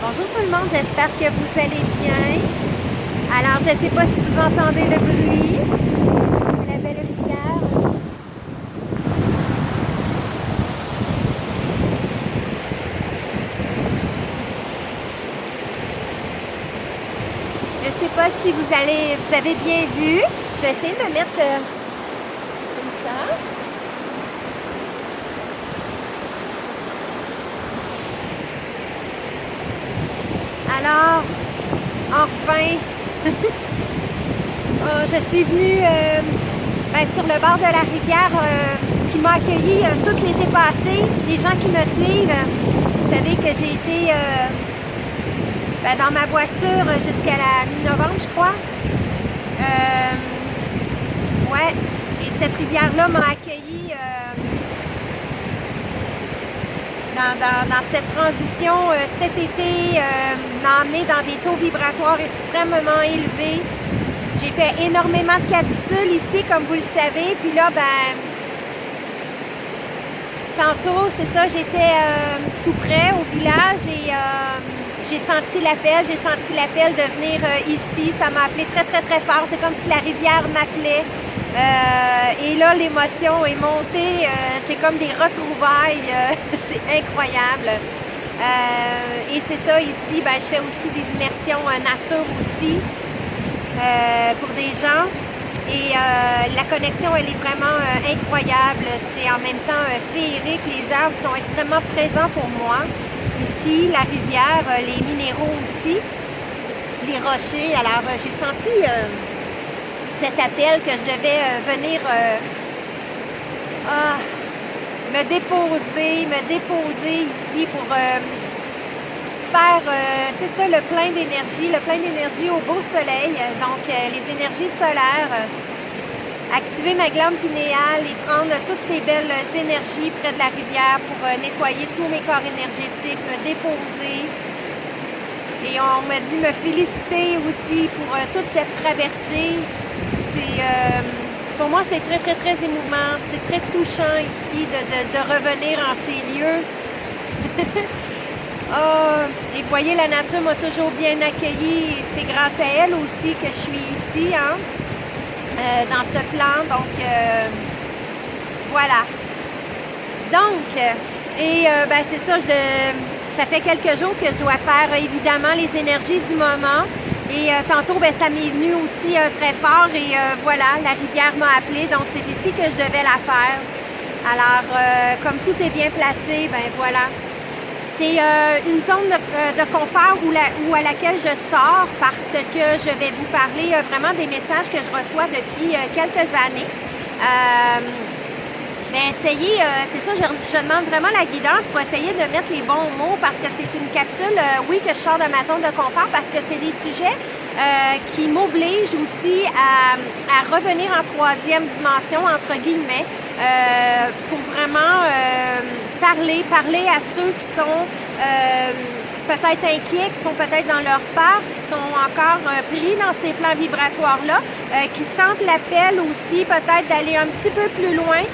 Bonjour tout le monde, j'espère que vous allez bien. Alors, je ne sais pas si vous entendez le bruit. C'est la belle rivière. Je ne sais pas si vous avez bien vu. Je vais essayer de me mettre comme ça. Alors, enfin, je suis venue sur le bord de la rivière qui m'a accueilli tout l'été passé. Les gens qui me suivent, vous savez que j'ai été dans ma voiture jusqu'à la mi-novembre, je crois. Ouais, et cette rivière-là m'a accueilli dans cette transition cet été, m'a emmené dans des taux vibratoires extrêmement élevés. J'ai fait énormément de capsules ici, comme vous le savez. Puis là, tantôt, c'est ça, j'étais tout près au village et j'ai senti l'appel de venir ici. Ça m'a appelé très, très, très fort. C'est comme si la rivière m'appelait. Et là, l'émotion est montée. C'est comme des retrouvailles. C'est incroyable. Et c'est ça, ici, je fais aussi des immersions nature aussi pour des gens. Et la connexion, elle est vraiment incroyable. C'est en même temps féerique. Les arbres sont extrêmement présents pour moi. Ici, la rivière, les minéraux aussi, les rochers. Alors, j'ai senti cet appel que je devais venir me déposer ici pour faire, c'est ça, le plein d'énergie au beau soleil, donc les énergies solaires, activer ma glande pinéale et prendre toutes ces belles énergies près de la rivière pour nettoyer tous mes corps énergétiques, me déposer. Et on m'a dit me féliciter aussi pour toute cette traversée. Pour moi, c'est très, très, très émouvant. C'est très touchant ici de revenir en ces lieux. Et vous voyez, la nature m'a toujours bien accueillie. C'est grâce à elle aussi que je suis ici, dans ce plan. Donc, voilà. Donc, c'est ça, ça fait quelques jours que je dois faire évidemment les énergies du moment. Et tantôt, ça m'est venu aussi très fort et voilà, la rivière m'a appelée, donc c'est ici que je devais la faire. Alors, comme tout est bien placé, voilà. C'est une zone de confort où à laquelle je sors parce que je vais vous parler vraiment des messages que je reçois depuis quelques années. Je vais essayer, c'est ça, je demande vraiment la guidance pour essayer de mettre les bons mots parce que c'est une capsule, oui, que je sors de ma zone de confort parce que c'est des sujets qui m'obligent aussi à revenir en troisième dimension, entre guillemets, pour vraiment parler à ceux qui sont peut-être inquiets, qui sont peut-être dans leur peur, qui sont encore pris dans ces plans vibratoires-là, qui sentent l'appel aussi peut-être d'aller un petit peu plus loin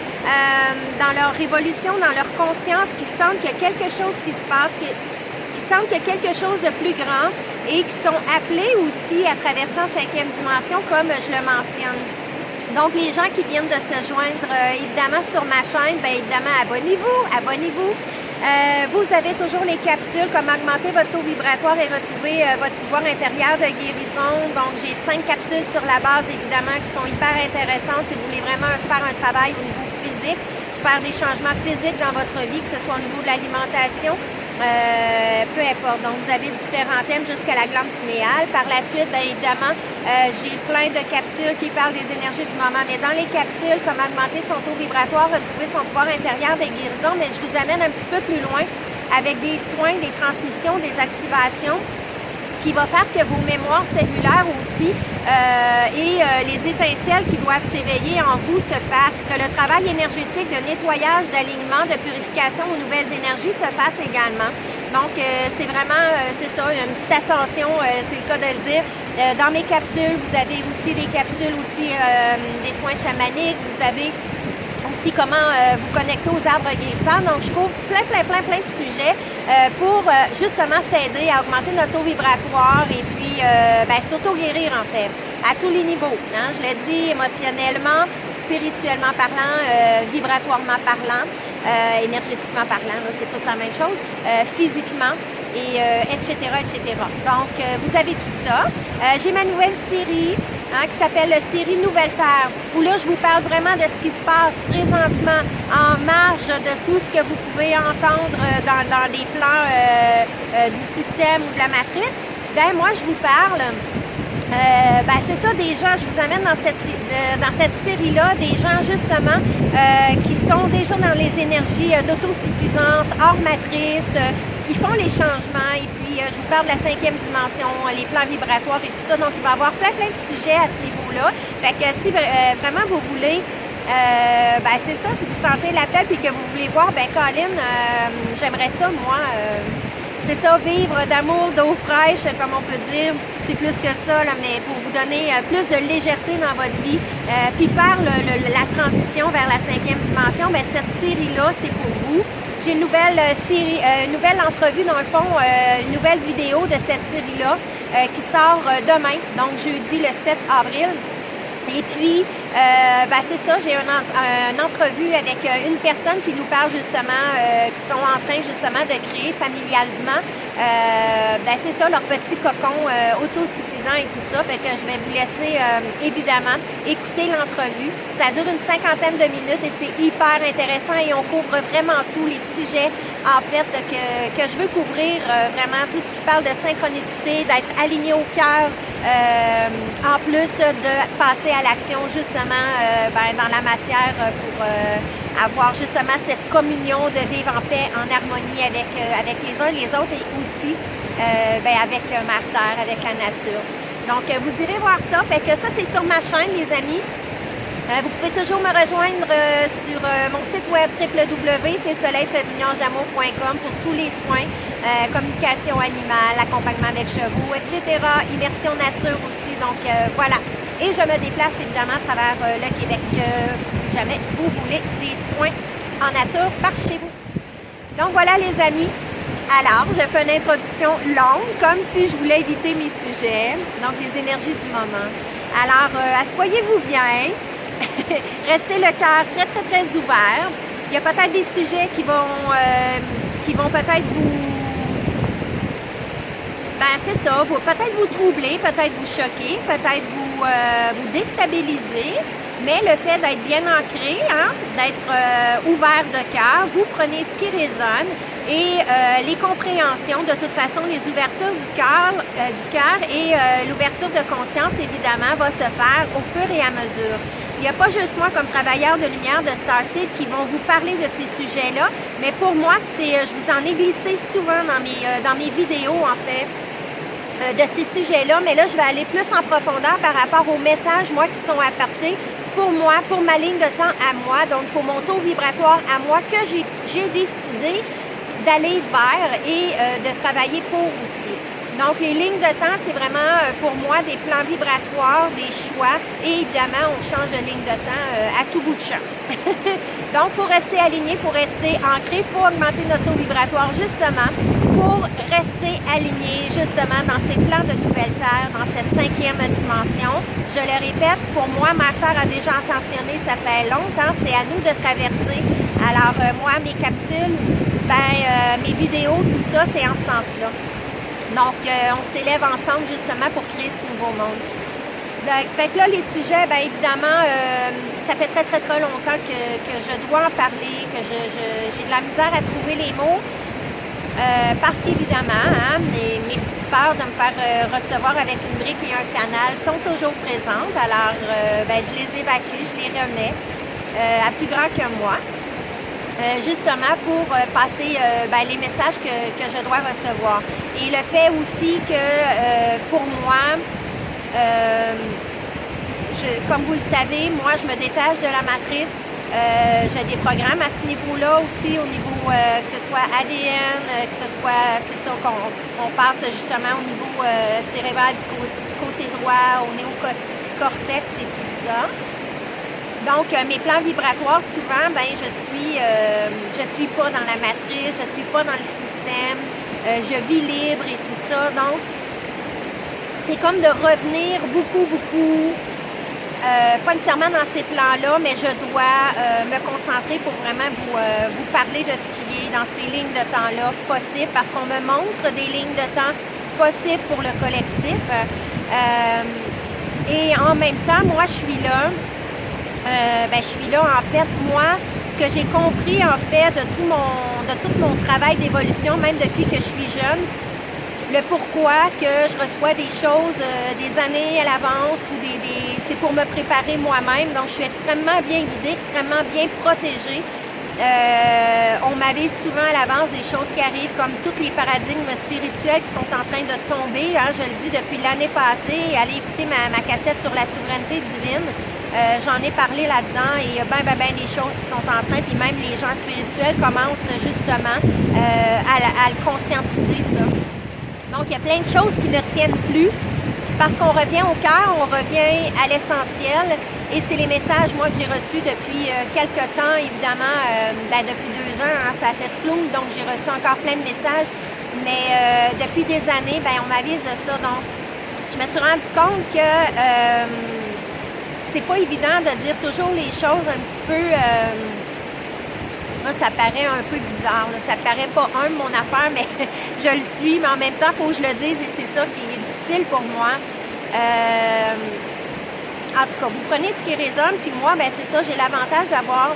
dans leur évolution, dans leur conscience, qui sentent qu'il y a quelque chose qui se passe, qui sentent qu'il y a quelque chose de plus grand et qui sont appelés aussi à traverser en cinquième dimension, comme je le mentionne. Donc, les gens qui viennent de se joindre, évidemment, sur ma chaîne, évidemment, abonnez-vous. Vous avez toujours les capsules, comme augmenter votre taux vibratoire et retrouver votre pouvoir intérieur de guérison. Donc, j'ai 5 capsules sur la base, évidemment, qui sont hyper intéressantes si vous voulez vraiment faire un travail au niveau physique, faire des changements physiques dans votre vie, que ce soit au niveau de l'alimentation, peu importe. Donc, vous avez différents thèmes jusqu'à la glande pinéale. Par la suite, évidemment, j'ai plein de capsules qui parlent des énergies du moment. Mais dans les capsules, comme augmenter son taux vibratoire, retrouver son pouvoir intérieur de guérison, mais je vous amène un petit peu plus loin avec des soins, des transmissions, des activations qui va faire que vos mémoires cellulaires aussi et les étincelles qui doivent s'éveiller en vous se fassent, que le travail énergétique de nettoyage, d'alignement, de purification aux nouvelles énergies se fasse également. Donc, c'est vraiment, c'est ça, une petite ascension, c'est le cas de le dire. Dans mes capsules, vous avez aussi des capsules aussi des soins chamaniques, vous avez aussi comment vous connecter aux arbres guérisseurs. Donc, je couvre plein de sujets pour justement s'aider à augmenter notre taux vibratoire et puis s'auto-guérir en fait, à tous les niveaux. Hein? Je l'ai dit, émotionnellement, spirituellement parlant, vibratoirement parlant, énergétiquement parlant, c'est toute la même chose, physiquement, et etc., etc. Donc, vous avez tout ça. J'ai ma nouvelle série qui s'appelle Série Nouvelle Terre, où là, je vous parle vraiment de ce qui se passe présentement en marge de tout ce que vous pouvez entendre dans les plans du système ou de la matrice. Ben moi, je vous parle, c'est ça, des gens, je vous amène dans cette série-là, des gens justement qui sont déjà dans les énergies d'autosuffisance, hors matrice, qui font les changements et puis je vous parle de la 5e dimension, les plans vibratoires et tout ça. Donc, il va y avoir plein de sujets à ce niveau-là. Fait que si vraiment vous voulez, c'est ça, si vous sentez l'appel et que vous voulez voir, Colin, j'aimerais ça, moi, c'est ça, vivre d'amour, d'eau fraîche, comme on peut dire. C'est plus que ça, là, mais pour vous donner plus de légèreté dans votre vie, puis faire la transition vers la 5e dimension, cette série-là, c'est pour vous. J'ai une nouvelle série, une nouvelle entrevue, dans le fond, une nouvelle vidéo de cette série-là qui sort demain, donc jeudi le 7 avril. Et puis, c'est ça, j'ai une entrevue avec une personne qui nous parle justement, qui sont en train justement de créer familialement, c'est ça, leur petit cocon autosuffisant et tout ça. Fait que je vais vous laisser, évidemment, écouter l'entrevue. Ça dure une 50aine de minutes et c'est hyper intéressant et on couvre vraiment tous les sujets, en fait, que je veux couvrir, vraiment tout ce qui parle de synchronicité, d'être aligné au cœur, en plus de passer à l'action justement dans la matière pour avoir justement cette communion de vivre en paix, en harmonie avec les uns les autres et aussi avec Mère Terre, avec la nature. Donc vous irez voir ça. Fait que ça c'est sur ma chaîne les amis. Vous pouvez toujours me rejoindre sur mon site web www.soleil-jameau.com pour tous les soins, communication animale, accompagnement avec chevaux, etc. Immersion nature aussi. Donc voilà. Et je me déplace évidemment à travers le Québec si jamais vous voulez des soins en nature par chez vous. Donc voilà les amis. Alors, je fais une introduction longue, comme si je voulais éviter mes sujets, donc les énergies du moment. Alors, assoyez-vous bien. Restez le cœur très, très, très ouvert. Il y a peut-être des sujets qui vont peut-être vous... c'est ça, peut-être vous troubler, peut-être vous choquer, peut-être vous déstabiliser. Mais le fait d'être bien ancré, d'être ouvert de cœur, vous prenez ce qui résonne et les compréhensions, de toute façon, les ouvertures du cœur et l'ouverture de conscience, évidemment, va se faire au fur et à mesure. Il n'y a pas juste moi comme travailleur de lumière de Starseed qui vont vous parler de ces sujets-là, mais pour moi, je vous en ai glissé souvent dans mes vidéos, en fait, de ces sujets-là, mais là, je vais aller plus en profondeur par rapport aux messages, moi, qui sont apportés pour moi, pour ma ligne de temps à moi, donc pour mon taux vibratoire à moi, que j'ai décidé d'aller vers et de travailler pour aussi. Donc, les lignes de temps, c'est vraiment pour moi des plans vibratoires, des choix et évidemment, on change de ligne de temps à tout bout de champ. Donc, il faut rester aligné, il faut rester ancré, il faut augmenter notre taux vibratoire justement pour rester aligné justement dans ces plans de nouvelle Terre, dans cette 5e dimension. Je le répète, pour moi, Mère Terre a déjà ascensionné, ça fait longtemps, c'est à nous de traverser. Alors, moi, mes capsules, mes vidéos, tout ça, c'est en ce sens-là. Donc, on s'élève ensemble justement pour créer ce nouveau monde. Fait que là, les sujets, évidemment, ça fait très, très, très longtemps que je dois en parler, que j'ai de la misère à trouver les mots. Parce qu'évidemment, mes petites peurs de me faire recevoir avec une brique et un canal sont toujours présentes. Alors, je les évacue, je les remets à plus grand que moi. Justement pour passer les messages que je dois recevoir. Et le fait aussi que pour moi, comme vous le savez, moi je me détache de la matrice. J'ai des programmes à ce niveau-là aussi, au niveau que ce soit ADN, que ce soit, c'est ça qu'on passe justement au niveau cérébral du côté droit, au néocortex et tout ça. Donc, mes plans vibratoires, souvent, je suis pas dans la matrice, je suis pas dans le système. je vis libre et tout ça. Donc, c'est comme de revenir beaucoup, pas nécessairement dans ces plans-là, mais je dois me concentrer pour vraiment vous parler de ce qui est dans ces lignes de temps-là possibles, parce qu'on me montre des lignes de temps possibles pour le collectif. Et en même temps, moi, je suis là. Je suis là, en fait, moi, ce que j'ai compris, en fait, de tout mon travail d'évolution, même depuis que je suis jeune, le pourquoi que je reçois des choses des années à l'avance ou c'est pour me préparer moi-même. Donc, je suis extrêmement bien guidée, extrêmement bien protégée. On m'avise souvent à l'avance des choses qui arrivent, comme tous les paradigmes spirituels qui sont en train de tomber. Hein, je le dis depuis l'année passée. Allez écouter ma cassette sur la souveraineté divine. J'en ai parlé là-dedans et il y a ben des choses qui sont en train, puis même les gens spirituels commencent justement à le conscientiser, ça. Donc, il y a plein de choses qui ne tiennent plus parce qu'on revient au cœur, on revient à l'essentiel. Et c'est les messages, moi, que j'ai reçus depuis quelques temps, évidemment, depuis 2 ans, hein, ça a fait flou, donc j'ai reçu encore plein de messages. Mais depuis des années, on m'avise de ça. Donc, je me suis rendu compte que c'est pas évident de dire toujours les choses un petit peu... ça paraît un peu bizarre. Là. Ça paraît pas mon affaire, mais je le suis. Mais en même temps, il faut que je le dise et c'est ça qui est difficile pour moi. En tout cas, vous prenez ce qui résonne. Puis moi, c'est ça, j'ai l'avantage d'avoir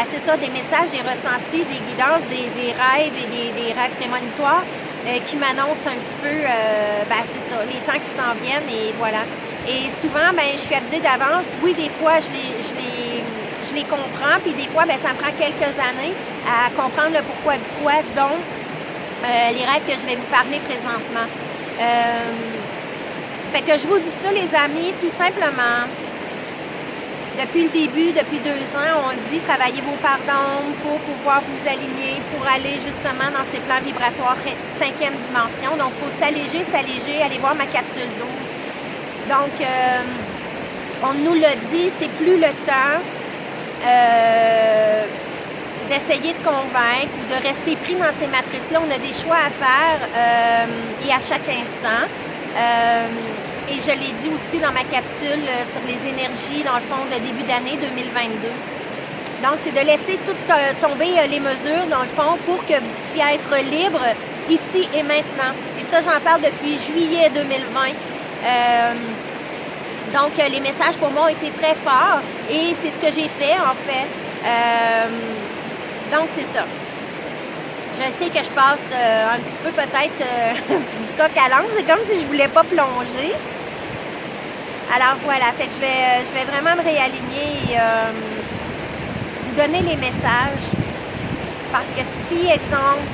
c'est ça, des messages, des ressentis, des guidances, des rêves et des rêves prémonitoires qui m'annoncent un petit peu, c'est ça, les temps qui s'en viennent et voilà. Et souvent, je suis avisée d'avance. Oui, des fois, je les comprends, puis des fois, ça me prend quelques années à comprendre le pourquoi du quoi, dont les rêves que je vais vous parler présentement. Fait que je vous dis ça, les amis, tout simplement. Depuis le début, depuis 2 ans, on dit travaillez vos pardons pour pouvoir vous aligner, pour aller justement dans ces plans vibratoires 5e dimension. Donc, il faut s'alléger, allez voir ma capsule 12. Donc, on nous l'a dit, c'est plus le temps d'essayer de convaincre ou de rester pris dans ces matrices-là. On a des choix à faire et à chaque instant. Et je l'ai dit aussi dans ma capsule sur les énergies, dans le fond, de début d'année 2022. Donc, c'est de laisser tout tomber les mesures, dans le fond, pour que vous puissiez être libre ici et maintenant. Et ça, j'en parle depuis juillet 2020. Donc, les messages pour moi ont été très forts et c'est ce que j'ai fait, en fait. Donc, c'est ça. Je sais que je passe un petit peu peut-être du coq à l'âne. C'est comme si je ne voulais pas plonger. Alors, voilà. Fait que je vais vraiment me réaligner et vous donner les messages. Parce que si, exemple,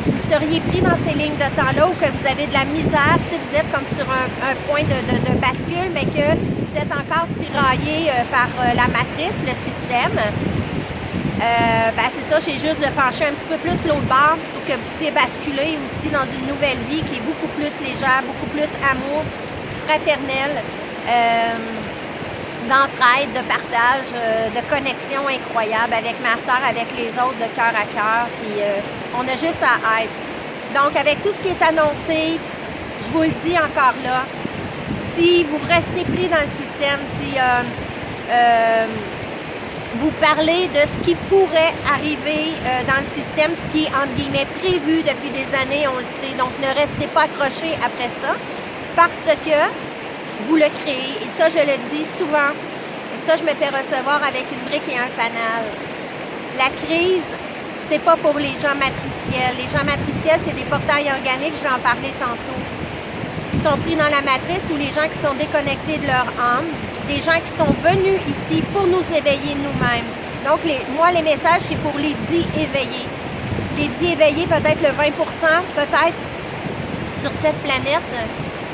vous seriez pris dans ces lignes de temps-là ou que vous avez de la misère, vous êtes comme sur un point de bascule, mais que vous êtes encore tiraillé par la matrice, le système, c'est ça, j'ai juste de pencher un petit peu plus l'autre bord pour que vous puissiez basculer aussi dans une nouvelle vie qui est beaucoup plus légère, beaucoup plus amour, fraternel, d'entraide, de partage, de connexion incroyable avec ma terre, avec les autres, de cœur à cœur. Puis on a juste à être. Donc, avec tout ce qui est annoncé, je vous le dis encore là, si vous restez pris dans le système, si vous parlez de ce qui pourrait arriver dans le système, ce qui est, entre guillemets, prévu depuis des années, on le sait. Donc, ne restez pas accrochés après ça, parce que vous le créez. Et ça, je le dis souvent. Et ça, je me fais recevoir avec une brique et un fanal. La crise, c'est pas pour les gens matriciels. Les gens matriciels, c'est des portails organiques, je vais en parler tantôt, qui sont pris dans la matrice, ou les gens qui sont déconnectés de leur âme, des gens qui sont venus ici pour nous éveiller nous-mêmes. Donc, moi, les messages, c'est pour les dits éveillés. Les dits éveillés, peut-être le 20%, peut-être, sur cette planète.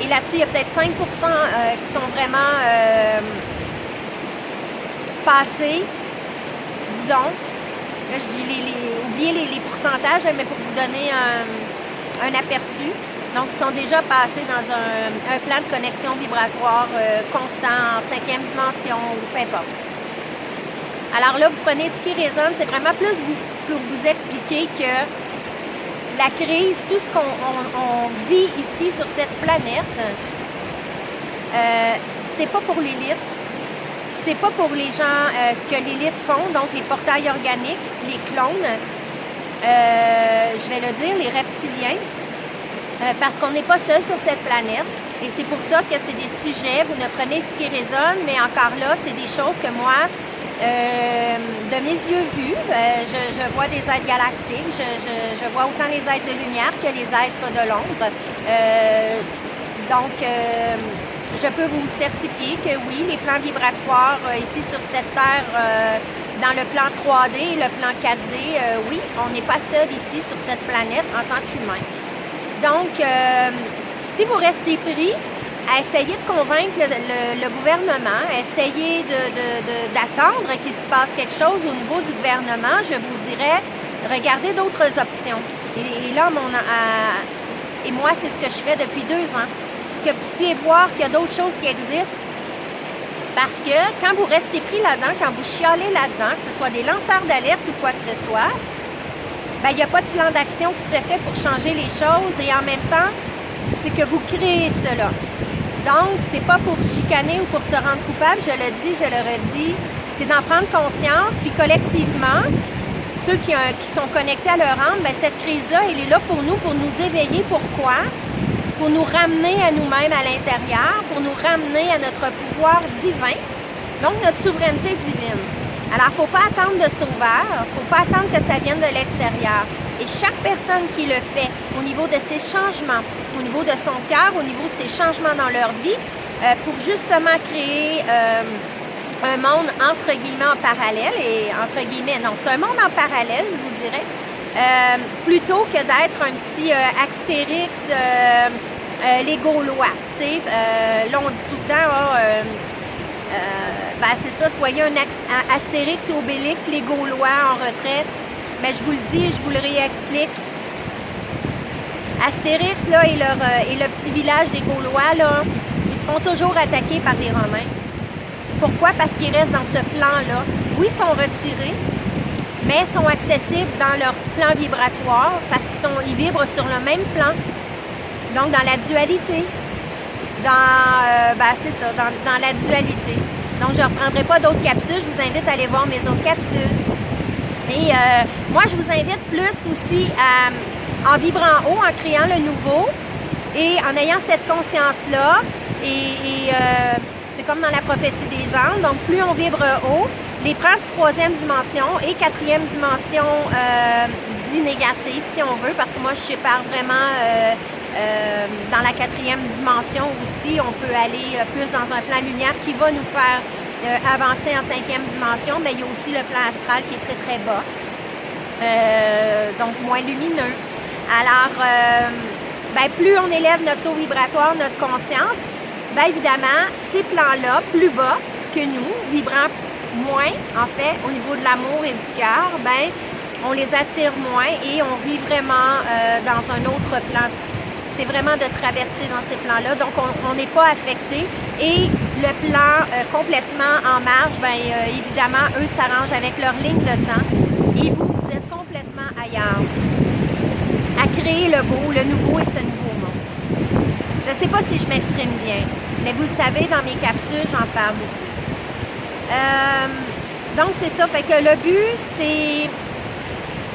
Et là-dessus, il y a peut-être 5% qui sont vraiment passés, disons. Là, je dis, oubliez les pourcentages, mais pour vous donner un aperçu. Donc, ils sont déjà passés dans un plan de connexion vibratoire constant en 5e dimension ou peu importe. Alors là, vous prenez ce qui résonne, c'est vraiment plus pour vous expliquer que la crise, tout ce qu'on vit ici sur cette planète, c'est pas pour l'élite, c'est pas pour les gens que l'élite font, donc les portails organiques, les clones, je vais le dire, les reptiliens, parce qu'on n'est pas seul sur cette planète. Et c'est pour ça que c'est des sujets, vous ne prenez ce qui résonne, mais encore là, c'est des choses que moi, de mes yeux vus, je vois des êtres galactiques, je vois autant les êtres de lumière que les êtres de l'ombre. Donc, je peux vous certifier que oui, les plans vibratoires ici sur cette Terre, dans le plan 3D et le plan 4D, oui, on n'est pas seul ici sur cette planète en tant qu'humain. Donc, si vous restez pris à essayer de convaincre le gouvernement, à essayer d'attendre qu'il se passe quelque chose au niveau du gouvernement, je vous dirais, regardez d'autres options. Et là, et moi, c'est ce que je fais depuis 2 ans, que vous puissiez voir qu'il y a d'autres choses qui existent. Parce que quand vous restez pris là-dedans, quand vous chialez là-dedans, que ce soit des lanceurs d'alerte ou quoi que ce soit, ben, il n'y a pas de plan d'action qui se fait pour changer les choses et en même temps, c'est que vous créez cela. Donc, c'est pas pour chicaner ou pour se rendre coupable, je le dis, je le redis, c'est d'en prendre conscience, puis collectivement, ceux qui sont connectés à leur âme, bien, cette crise-là, elle est là pour nous éveiller. Pourquoi? Pour nous ramener à nous-mêmes à l'intérieur, pour nous ramener à notre pouvoir divin, donc notre souveraineté divine. Alors, il ne faut pas attendre de sauveur, il ne faut pas attendre que ça vienne de l'extérieur. Et chaque personne qui le fait au niveau de ses changements, au niveau de son cœur, au niveau de ses changements dans leur vie, pour justement créer un monde entre guillemets en parallèle, et entre guillemets, non, c'est un monde en parallèle, je vous dirais, plutôt que d'être un petit Astérix, les Gaulois, tu sais, là on dit tout le temps, ben c'est ça, soyez un Astérix et Obélix, les Gaulois en retraite. Mais je vous le dis et je vous le réexplique. Astérix là, et le petit village des Gaulois, là, ils se font toujours attaquer par les Romains. Pourquoi? Parce qu'ils restent dans ce plan-là. Oui, ils sont retirés, mais ils sont accessibles dans leur plan vibratoire parce qu'ils vibrent sur le même plan. Donc, dans la dualité. C'est ça, dans la dualité. Donc, je ne reprendrai pas d'autres capsules. Je vous invite à aller voir mes autres capsules. Et moi, je vous invite plus aussi en vibrant haut, en créant le nouveau et en ayant cette conscience-là. Et c'est comme dans la prophétie des anges. Donc, plus on vibre haut, les plans de 3e dimension et 4e dimension dit négative, si on veut, parce que moi, je sépare vraiment dans la 4e dimension aussi. On peut aller plus dans un plan lumière qui va nous faire avancer en 5e dimension, mais il y a aussi le plan astral qui est très très bas, donc moins lumineux. Alors, plus on élève notre taux vibratoire, notre conscience, bien évidemment, ces plans-là, plus bas que nous, vibrant moins, en fait, au niveau de l'amour et du cœur, ben, on les attire moins et on vit vraiment dans un autre plan. C'est vraiment de traverser dans ces plans-là. Donc, on n'est pas affecté. Et le plan complètement en marge, bien, évidemment, eux s'arrangent avec leur ligne de temps. Et vous êtes complètement ailleurs. À créer le beau, le nouveau et ce nouveau monde. Je ne sais pas si je m'exprime bien, mais vous le savez, dans mes capsules, j'en parle beaucoup. Donc, c'est ça. Fait que le but,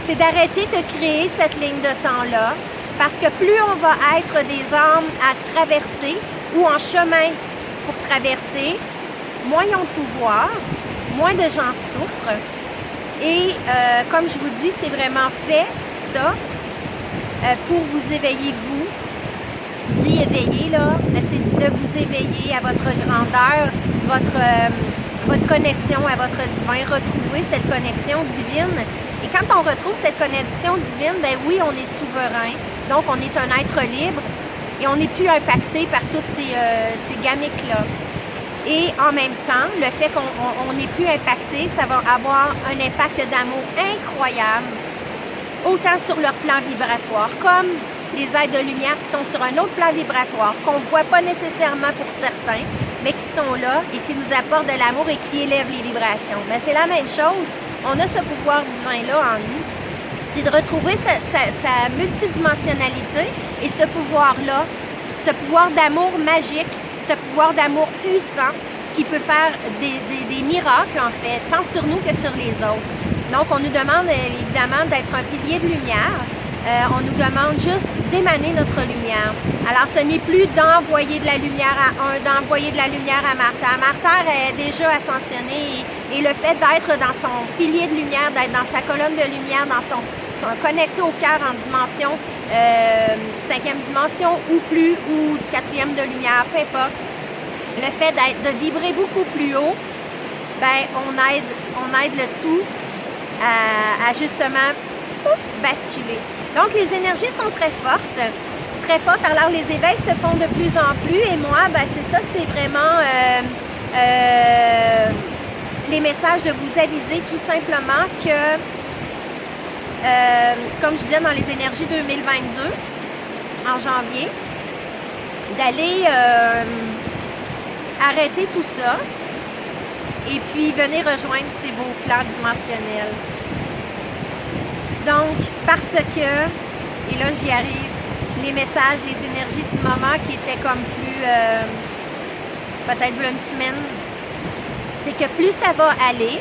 c'est d'arrêter de créer cette ligne de temps-là. Parce que plus on va être des âmes à traverser ou en chemin pour traverser, moins ils ont de pouvoir, moins de gens souffrent. Et comme je vous dis, c'est vraiment fait, ça, pour vous éveiller, vous. D'y éveiller, là, c'est de vous éveiller à votre grandeur, votre connexion à votre divin, retrouver cette connexion divine. Et quand on retrouve cette connexion divine, ben oui, on est souverain. Donc, on est un être libre et on n'est plus impacté par toutes ces gamiques-là. Et en même temps, le fait qu'on n'est plus impacté, ça va avoir un impact d'amour incroyable, autant sur leur plan vibratoire, comme les êtres de lumière qui sont sur un autre plan vibratoire, qu'on ne voit pas nécessairement pour certains, mais qui sont là et qui nous apportent de l'amour et qui élèvent les vibrations. Mais c'est la même chose. On a ce pouvoir divin-là en nous. C'est de retrouver sa multidimensionnalité et ce pouvoir-là, ce pouvoir d'amour magique, ce pouvoir d'amour puissant qui peut faire des miracles, en fait, tant sur nous que sur les autres. Donc, on nous demande évidemment d'être un pilier de lumière. On nous demande juste d'émaner notre lumière. Alors, ce n'est plus d'envoyer de la lumière à un, d'envoyer de la lumière à Martha. Martha est déjà ascensionnée et le fait d'être dans son pilier de lumière, d'être dans sa colonne de lumière, dans son connecté au cœur en dimension, 5e dimension ou plus, ou 4e de lumière, peu importe, le fait de vibrer beaucoup plus haut, ben on aide le tout à justement basculer. Donc, les énergies sont très fortes. Très fortes. Alors, les éveils se font de plus en plus. Et moi, ben, c'est ça, c'est vraiment les messages de vous aviser tout simplement que, comme je disais dans les énergies 2022, en janvier, d'aller arrêter tout ça et puis venir rejoindre ces beaux plans dimensionnels. Donc, parce que, et là j'y arrive, les messages, les énergies du moment qui étaient comme plus, peut-être une semaine, c'est que plus ça va aller,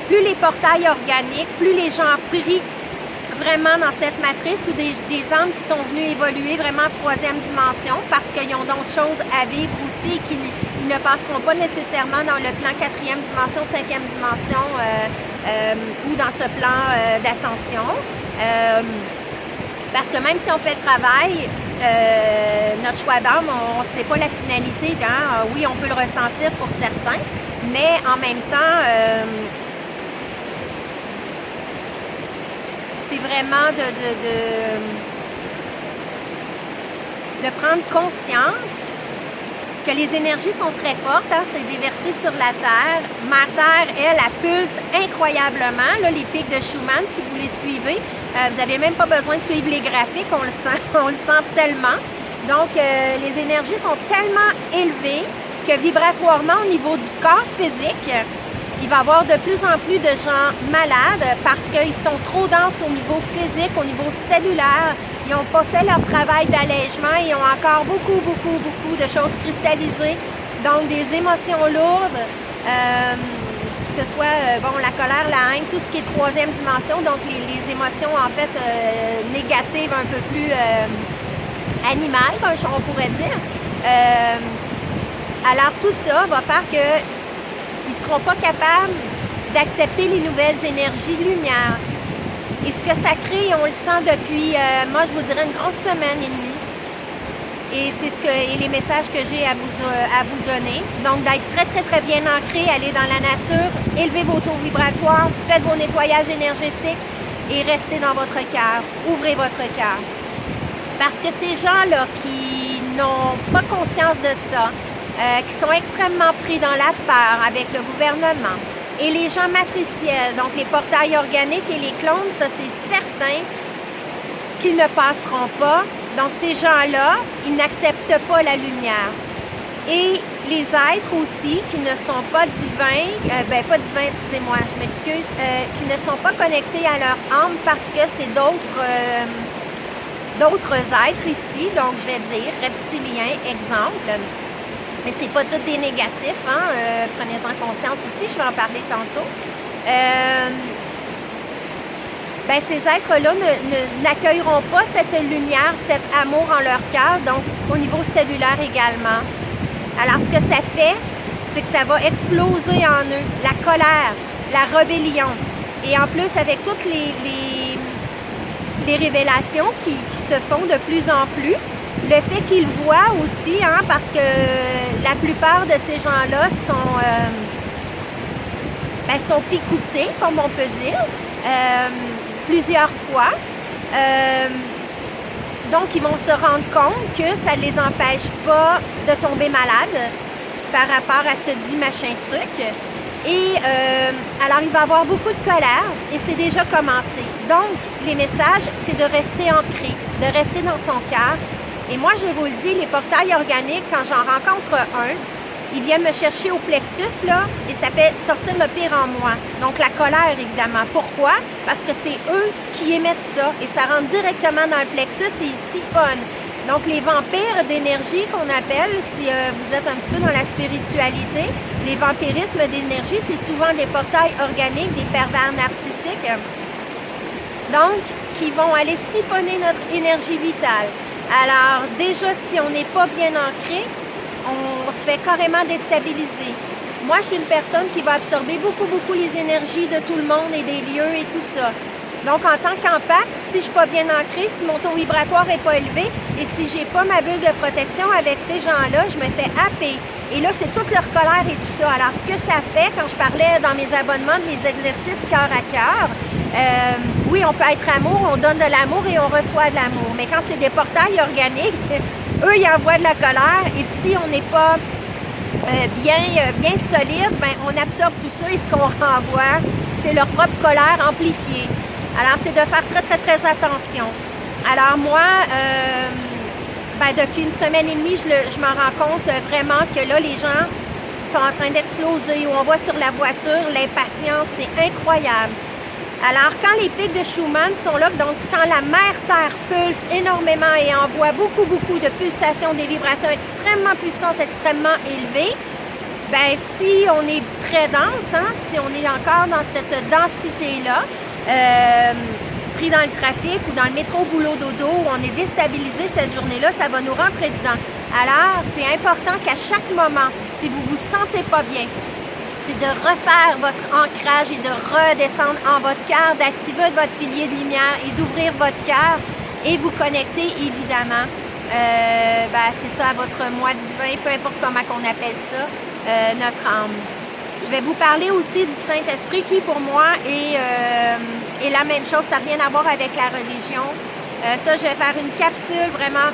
plus les portails organiques, plus les gens prient vraiment dans cette matrice ou des âmes qui sont venus évoluer vraiment en 3e dimension parce qu'ils ont d'autres choses à vivre aussi et qu'ils ne passeront pas nécessairement dans le plan 4e dimension, 5e dimension ou dans ce plan d'ascension. Parce que même si on fait le travail, notre choix d'âme, on ne sait pas la finalité. Hein? Oui, on peut le ressentir pour certains, mais en même temps, c'est vraiment de prendre conscience que les énergies sont très fortes, hein, c'est déversé sur la Terre. Mère Terre, elle pulse incroyablement. Là, les pics de Schumann, si vous les suivez, vous n'avez même pas besoin de suivre les graphiques, on le sent tellement. Donc, les énergies sont tellement élevées que vibratoirement, au niveau du corps physique, il va y avoir de plus en plus de gens malades parce qu'ils sont trop denses au niveau physique, au niveau cellulaire. Ils n'ont pas fait leur travail d'allègement. Ils ont encore beaucoup de choses cristallisées. Donc, des émotions lourdes, que ce soit la colère, la haine, tout ce qui est 3e dimension. Donc, les émotions, en fait, négatives, un peu plus animales, on pourrait dire. Alors, tout ça va faire que ils ne seront pas capables d'accepter les nouvelles énergies de lumière. Et ce que ça crée, on le sent depuis, moi je vous dirais, une grosse semaine et demie. Et c'est les messages que j'ai à vous donner. Donc d'être très bien ancré, aller dans la nature, élevez vos taux vibratoires, faites vos nettoyages énergétiques et restez dans votre cœur. Ouvrez votre cœur. Parce que ces gens-là qui n'ont pas conscience de ça, qui sont extrêmement pris dans la peur avec le gouvernement. Et les gens matriciels, donc les portails organiques et les clones, ça c'est certain qu'ils ne passeront pas. Donc ces gens-là, ils n'acceptent pas la lumière. Et les êtres aussi qui ne sont pas divins, pas divins, excusez-moi, je m'excuse, qui ne sont pas connectés à leur âme parce que c'est d'autres êtres ici, donc je vais dire reptiliens, exemple. Mais c'est pas tout des négatifs, hein? Prenez-en conscience aussi, je vais en parler tantôt. Ces êtres-là n'accueilleront pas cette lumière, cet amour en leur cœur, donc au niveau cellulaire également. Alors, ce que ça fait, c'est que ça va exploser en eux, la colère, la rébellion. Et en plus, avec toutes les révélations qui se font de plus en plus, le fait qu'ils voient aussi, hein, parce que la plupart de ces gens-là sont picoussés, comme on peut dire, plusieurs fois. Donc, ils vont se rendre compte que ça ne les empêche pas de tomber malade par rapport à ce dit machin truc. Et alors, il va y avoir beaucoup de colère et c'est déjà commencé. Donc, les messages, c'est de rester ancré, de rester dans son cœur. Et moi, je vous le dis, les portails organiques, quand j'en rencontre un, ils viennent me chercher au plexus, là, et ça fait sortir le pire en moi. Donc, la colère, évidemment. Pourquoi? Parce que c'est eux qui émettent ça, et ça rentre directement dans le plexus et ils siphonnent. Donc, les vampires d'énergie qu'on appelle, si vous êtes un petit peu dans la spiritualité, les vampirismes d'énergie, c'est souvent des portails organiques, des pervers narcissiques. Donc, qui vont aller siphonner notre énergie vitale. Alors, déjà, si on n'est pas bien ancré, on se fait carrément déstabiliser. Moi, je suis une personne qui va absorber beaucoup les énergies de tout le monde et des lieux et tout ça. Donc, en tant qu'empath, si je ne suis pas bien ancrée, si mon taux vibratoire n'est pas élevé et si je n'ai pas ma bulle de protection avec ces gens-là, je me fais happer. Et là, c'est toute leur colère et tout ça. Alors, ce que ça fait, quand je parlais dans mes abonnements des exercices cœur à cœur, oui, on peut être amour, on donne de l'amour et on reçoit de l'amour. Mais quand c'est des portails organiques, eux, ils envoient de la colère. Et si on n'est pas bien solide, ben, on absorbe tout ça et ce qu'on renvoie, c'est leur propre colère amplifiée. Alors, c'est de faire très attention. Alors, moi, depuis une semaine et demie, je me rends compte vraiment que là, les gens sont en train d'exploser. On voit sur la voiture l'impatience, c'est incroyable. Alors, quand les pics de Schumann sont là, donc quand la mère-terre pulse énormément et envoie beaucoup de pulsations, des vibrations extrêmement puissantes, extrêmement élevées, ben si on est très dense, si on est encore dans cette densité-là, pris dans le trafic ou dans le métro boulot dodo où on est déstabilisé cette journée-là, ça va nous rentrer dedans. Alors, c'est important qu'à chaque moment, si vous vous sentez pas bien, c'est de refaire votre ancrage et de redescendre en votre cœur, d'activer votre pilier de lumière et d'ouvrir votre cœur et vous connecter évidemment, c'est ça, à votre moi divin, peu importe comment on appelle ça, notre âme. Je vais vous parler aussi du Saint-Esprit qui, pour moi, est la même chose. Ça n'a rien à voir avec la religion. Ça, je vais faire une capsule vraiment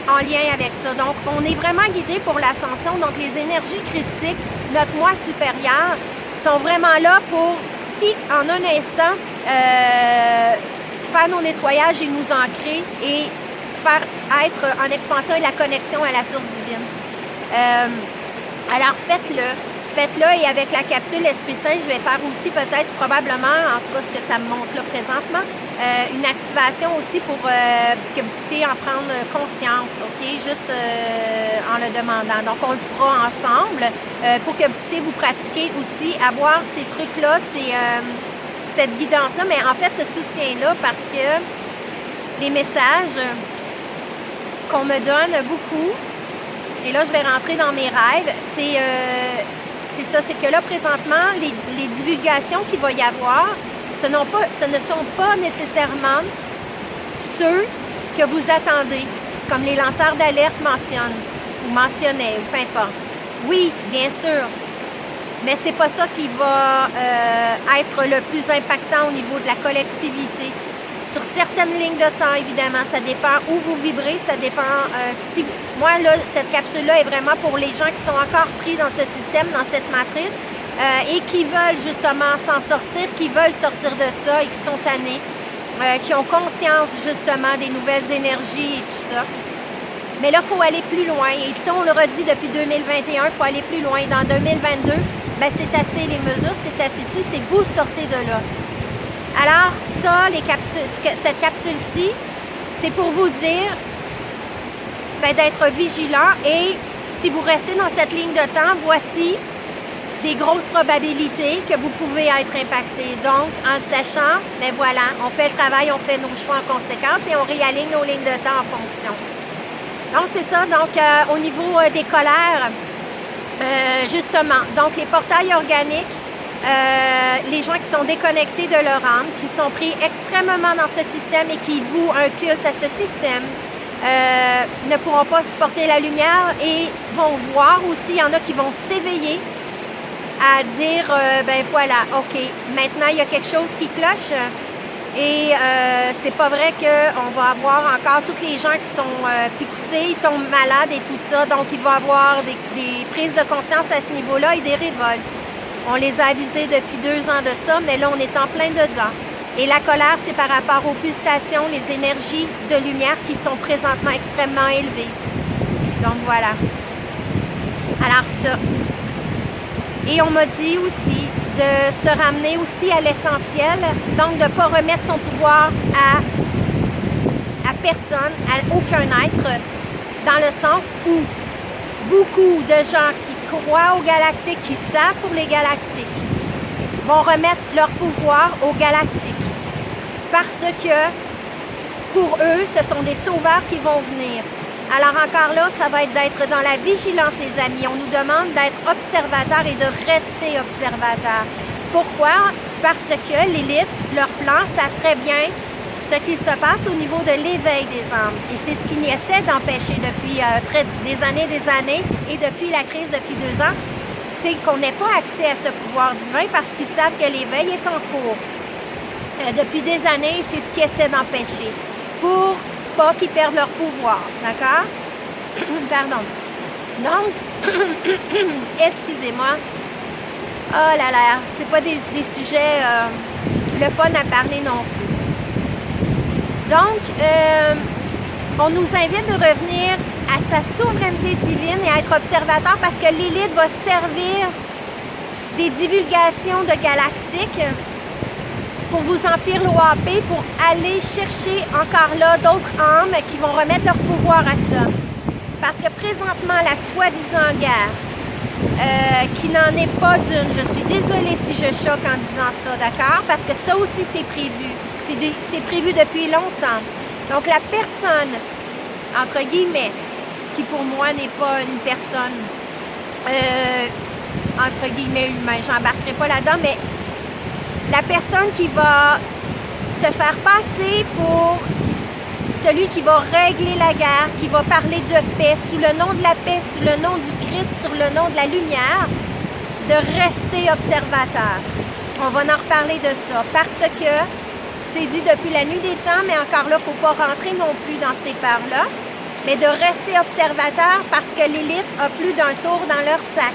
en lien avec ça. Donc, on est vraiment guidé pour l'ascension. Donc, les énergies christiques, notre moi supérieur, sont vraiment là pour, en un instant, faire nos nettoyages et nous ancrer et faire être en expansion et la connexion à la source divine. Alors, faites-le. Faites-le et avec la capsule Esprit Saint, je vais faire aussi peut-être probablement, en tout cas ce que ça me montre là présentement, une activation aussi pour que vous puissiez en prendre conscience, OK? Juste en le demandant. Donc, on le fera ensemble pour que vous puissiez vous pratiquer aussi, avoir ces trucs-là, cette guidance-là, mais en fait ce soutien-là parce que les messages qu'on me donne beaucoup, et là je vais rentrer dans mes rêves, c'est ça, c'est que là, présentement, les divulgations qu'il va y avoir, ce ne sont pas nécessairement ceux que vous attendez, comme les lanceurs d'alerte mentionnent, ou mentionnaient, ou peu importe. Oui, bien sûr, mais c'est pas ça qui va être le plus impactant au niveau de la collectivité. Sur certaines lignes de temps, évidemment, ça dépend où vous vibrez, ça dépend si... Moi, là, cette capsule-là est vraiment pour les gens qui sont encore pris dans ce système, dans cette matrice, et qui veulent justement s'en sortir, qui veulent sortir de ça et qui sont tannés, qui ont conscience justement des nouvelles énergies et tout ça. Mais là, il faut aller plus loin. Et si on le redit depuis 2021, il faut aller plus loin. Dans 2022, ben, c'est assez les mesures, c'est assez ci, c'est vous sortez de là. Alors, ça, cette capsule-ci, c'est pour vous dire d'être vigilant et si vous restez dans cette ligne de temps, voici des grosses probabilités que vous pouvez être impacté. Donc, en le sachant, ben voilà, on fait le travail, on fait nos choix en conséquence et on réaligne nos lignes de temps en fonction. Donc, c'est ça. Donc, au niveau des colères, justement, donc les portails organiques, les gens qui sont déconnectés de leur âme, qui sont pris extrêmement dans ce système et qui vouent un culte à ce système, ne pourront pas supporter la lumière et vont voir aussi, il y en a qui vont s'éveiller à dire, ben voilà, OK, maintenant il y a quelque chose qui cloche et c'est pas vrai qu'on va avoir encore tous les gens qui sont picousés, ils tombent malades et tout ça, donc il va y avoir des prises de conscience à ce niveau-là et des révoltes. On les a avisés depuis 2 ans de ça, mais là, on est en plein dedans. Et la colère, c'est par rapport aux pulsations, les énergies de lumière qui sont présentement extrêmement élevées. Donc, voilà. Alors, ça. Et on m'a dit aussi de se ramener aussi à l'essentiel, donc de ne pas remettre son pouvoir à personne, à aucun être, dans le sens où beaucoup de gens qui croient aux galactiques, qui savent pour les galactiques, vont remettre leur pouvoir aux galactiques. Parce que pour eux, ce sont des sauveurs qui vont venir. Alors encore là, ça va être d'être dans la vigilance, les amis. On nous demande d'être observateurs et de rester observateurs. Pourquoi? Parce que l'élite, leur plan, savent très bien ce qui se passe au niveau de l'éveil des âmes. Et c'est ce qu'ils essaient d'empêcher depuis des années, et depuis la crise, depuis 2 ans, c'est qu'on n'ait pas accès à ce pouvoir divin parce qu'ils savent que l'éveil est en cours. Depuis des années, c'est ce qu'ils essaient d'empêcher pour pas qu'ils perdent leur pouvoir, d'accord? Pardon. Donc, excusez-moi. Oh là là, c'est pas des sujets le fun à parler non plus. Donc, on nous invite de revenir à sa souveraineté divine et à être observateur parce que l'élite va servir des divulgations de galactiques pour vous enfirouapper, pour aller chercher encore là d'autres âmes qui vont remettre leur pouvoir à ça. Parce que présentement, la soi-disant guerre, qui n'en est pas une, je suis désolée si je choque en disant ça, d'accord? Parce que ça aussi, c'est prévu. C'est prévu depuis longtemps. Donc, la personne, entre guillemets, qui pour moi n'est pas une personne, entre guillemets, humain, j'embarquerai pas là-dedans, mais la personne qui va se faire passer pour celui qui va régler la guerre, qui va parler de paix, sous le nom de la paix, sous le nom du Christ, sur le nom de la lumière, de rester observateur. On va en reparler de ça, parce que c'est dit depuis la nuit des temps, mais encore là, il ne faut pas rentrer non plus dans ces parts-là, mais de rester observateur parce que l'élite a plus d'un tour dans leur sac.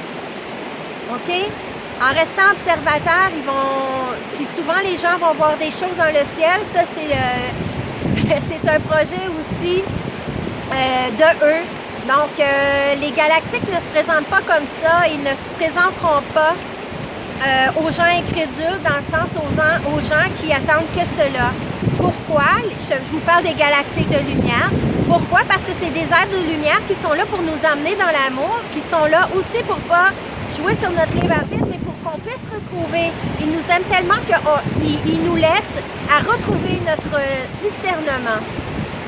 OK? En restant observateur, puis souvent les gens vont voir des choses dans le ciel. Ça, c'est un projet aussi de eux. Donc, les galactiques ne se présentent pas comme ça. Ils ne se présenteront pas aux gens incrédules, dans le sens aux gens qui attendent que cela. Pourquoi? Je vous parle des galactiques de lumière. Pourquoi? Parce que c'est des êtres de lumière qui sont là pour nous amener dans l'amour, qui sont là aussi pour pas jouer sur notre libre arbitre, mais pour qu'on puisse retrouver. Ils nous aiment tellement qu'ils nous laissent à retrouver notre discernement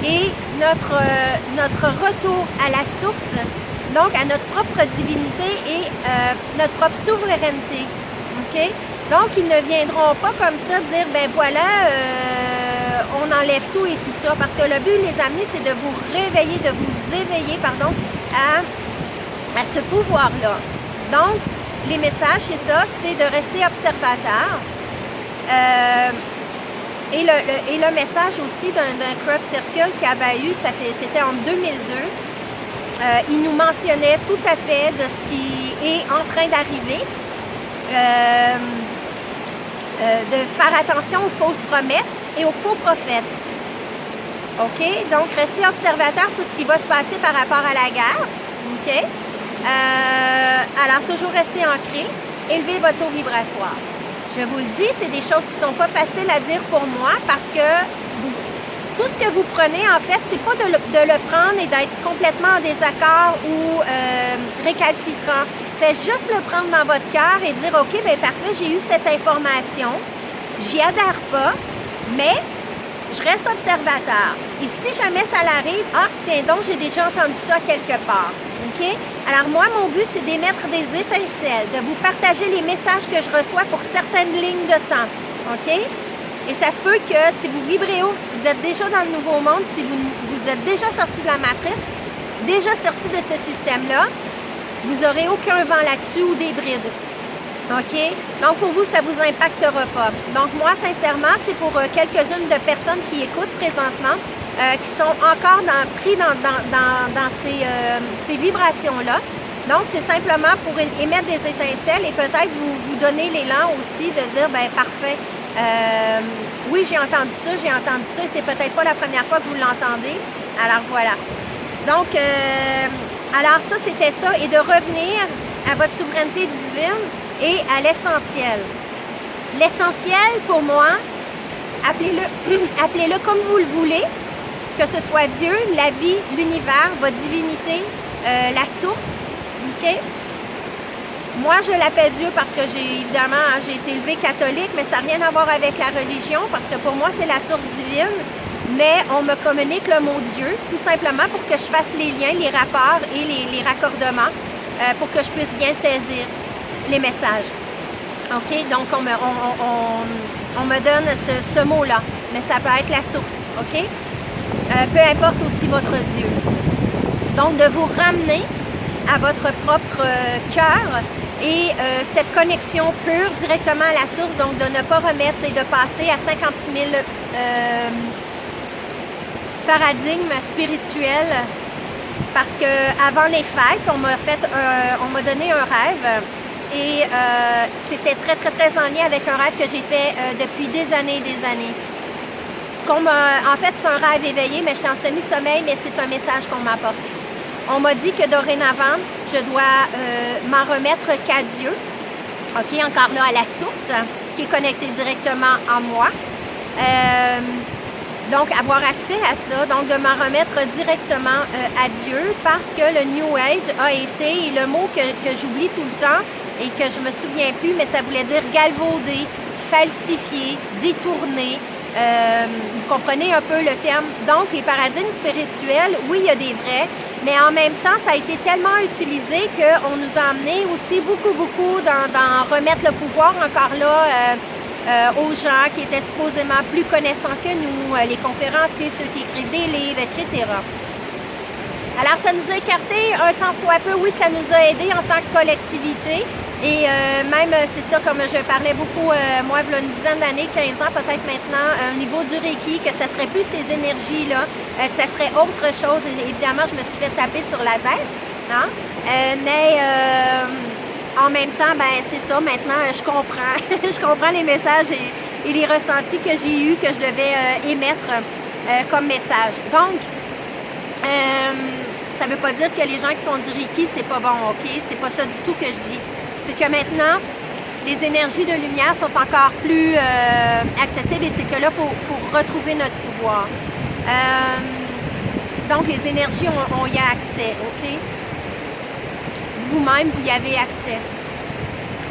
et notre retour à la source, donc à notre propre divinité et notre propre souveraineté. OK? Donc, ils ne viendront pas comme ça dire, ben voilà, on enlève tout et tout ça, parce que le but, les amis, c'est de vous réveiller, de vous éveiller, pardon, à ce pouvoir-là. Donc, les messages, c'est ça, c'est de rester observateur. Et le message aussi d'un crop circle qu'Abahu, c'était en 2002, il nous mentionnait tout à fait de ce qui est en train d'arriver, de faire attention aux fausses promesses et aux faux prophètes. OK? Donc, rester observateur sur ce qui va se passer par rapport à la guerre. OK? Alors, toujours rester ancré, élever votre taux vibratoire. Je vous le dis, c'est des choses qui ne sont pas faciles à dire pour moi parce que tout ce que vous prenez, en fait, c'est pas de le prendre et d'être complètement en désaccord ou récalcitrant. Faites juste le prendre dans votre cœur et dire, OK, bien parfait, j'ai eu cette information, j'y adhère pas, mais je reste observateur. Et si jamais ça l'arrive, tiens donc, j'ai déjà entendu ça quelque part. OK? Alors moi, mon but, c'est d'émettre des étincelles, de vous partager les messages que je reçois pour certaines lignes de temps. OK? Et ça se peut que si vous vibrez haut, si vous êtes déjà dans le nouveau monde, si vous êtes déjà sorti de la matrice, déjà sorti de ce système-là, vous n'aurez aucun vent là-dessus ou des brides. OK? Donc, pour vous, ça ne vous impactera pas. Donc, moi, sincèrement, c'est pour quelques-unes de personnes qui écoutent présentement, qui sont encore pris dans ces vibrations-là. Donc, c'est simplement pour émettre des étincelles et peut-être vous donner l'élan aussi de dire, bien, parfait, oui, j'ai entendu ça, et c'est peut-être pas la première fois que vous l'entendez. Alors, voilà. Donc, alors ça, c'était ça. Et de revenir à votre souveraineté divine et à l'essentiel. L'essentiel, pour moi, appelez-le comme vous le voulez, que ce soit Dieu, la vie, l'univers, votre divinité, la source, OK? Moi, je l'appelle Dieu parce que j'ai été élevée catholique, mais ça n'a rien à voir avec la religion, parce que pour moi, c'est la source divine. Mais on me communique le mot Dieu, tout simplement pour que je fasse les liens, les rapports et les raccordements, pour que je puisse bien saisir les messages. OK? Donc, on me donne ce mot-là, mais ça peut être la source. OK? Peu importe aussi votre Dieu. Donc, de vous ramener à votre propre cœur et cette connexion pure directement à la source, donc de ne pas remettre et de passer à 56 000 paradigmes spirituels, parce que avant les fêtes, on m'a donné un rêve et c'était très, très, très en lien avec un rêve que j'ai fait depuis des années et des années. En fait, c'est un rêve éveillé, mais j'étais en semi-sommeil, mais c'est un message qu'on m'a apporté. On m'a dit que dorénavant, je dois m'en remettre qu'à Dieu, OK, encore là, à la source, qui est connectée directement en moi. Donc, avoir accès à ça, donc de m'en remettre directement à Dieu, parce que le New Age a été, le mot que j'oublie tout le temps et que je me souviens plus, mais ça voulait dire galvauder, falsifier, détourner. Vous comprenez un peu le terme. Donc, les paradigmes spirituels, oui, il y a des vrais, mais en même temps, ça a été tellement utilisé qu'on nous a amené aussi beaucoup dans remettre le pouvoir encore là aux gens qui étaient supposément plus connaissants que nous, les conférenciers, ceux qui écrivent des livres, etc. Alors, ça nous a écarté un tant soit peu. Oui, ça nous a aidé en tant que collectivité. Et même, c'est ça, comme je parlais beaucoup, moi, il y a une dizaine d'années, 15 ans, peut-être maintenant, au niveau du Reiki, que ça serait plus ces énergies-là, que ça serait autre chose. Et, évidemment, je me suis fait taper sur la tête. Hein? Mais en même temps, ben c'est ça, maintenant, je comprends. Je comprends les messages et les ressentis que j'ai eus, que je devais émettre comme message. Donc, ça ne veut pas dire que les gens qui font du Reiki, c'est pas bon, OK? C'est pas ça du tout que je dis. C'est que maintenant, les énergies de lumière sont encore plus accessibles et c'est que là, il faut retrouver notre pouvoir. Donc, les énergies, on y a accès, OK? Vous-même, vous y avez accès.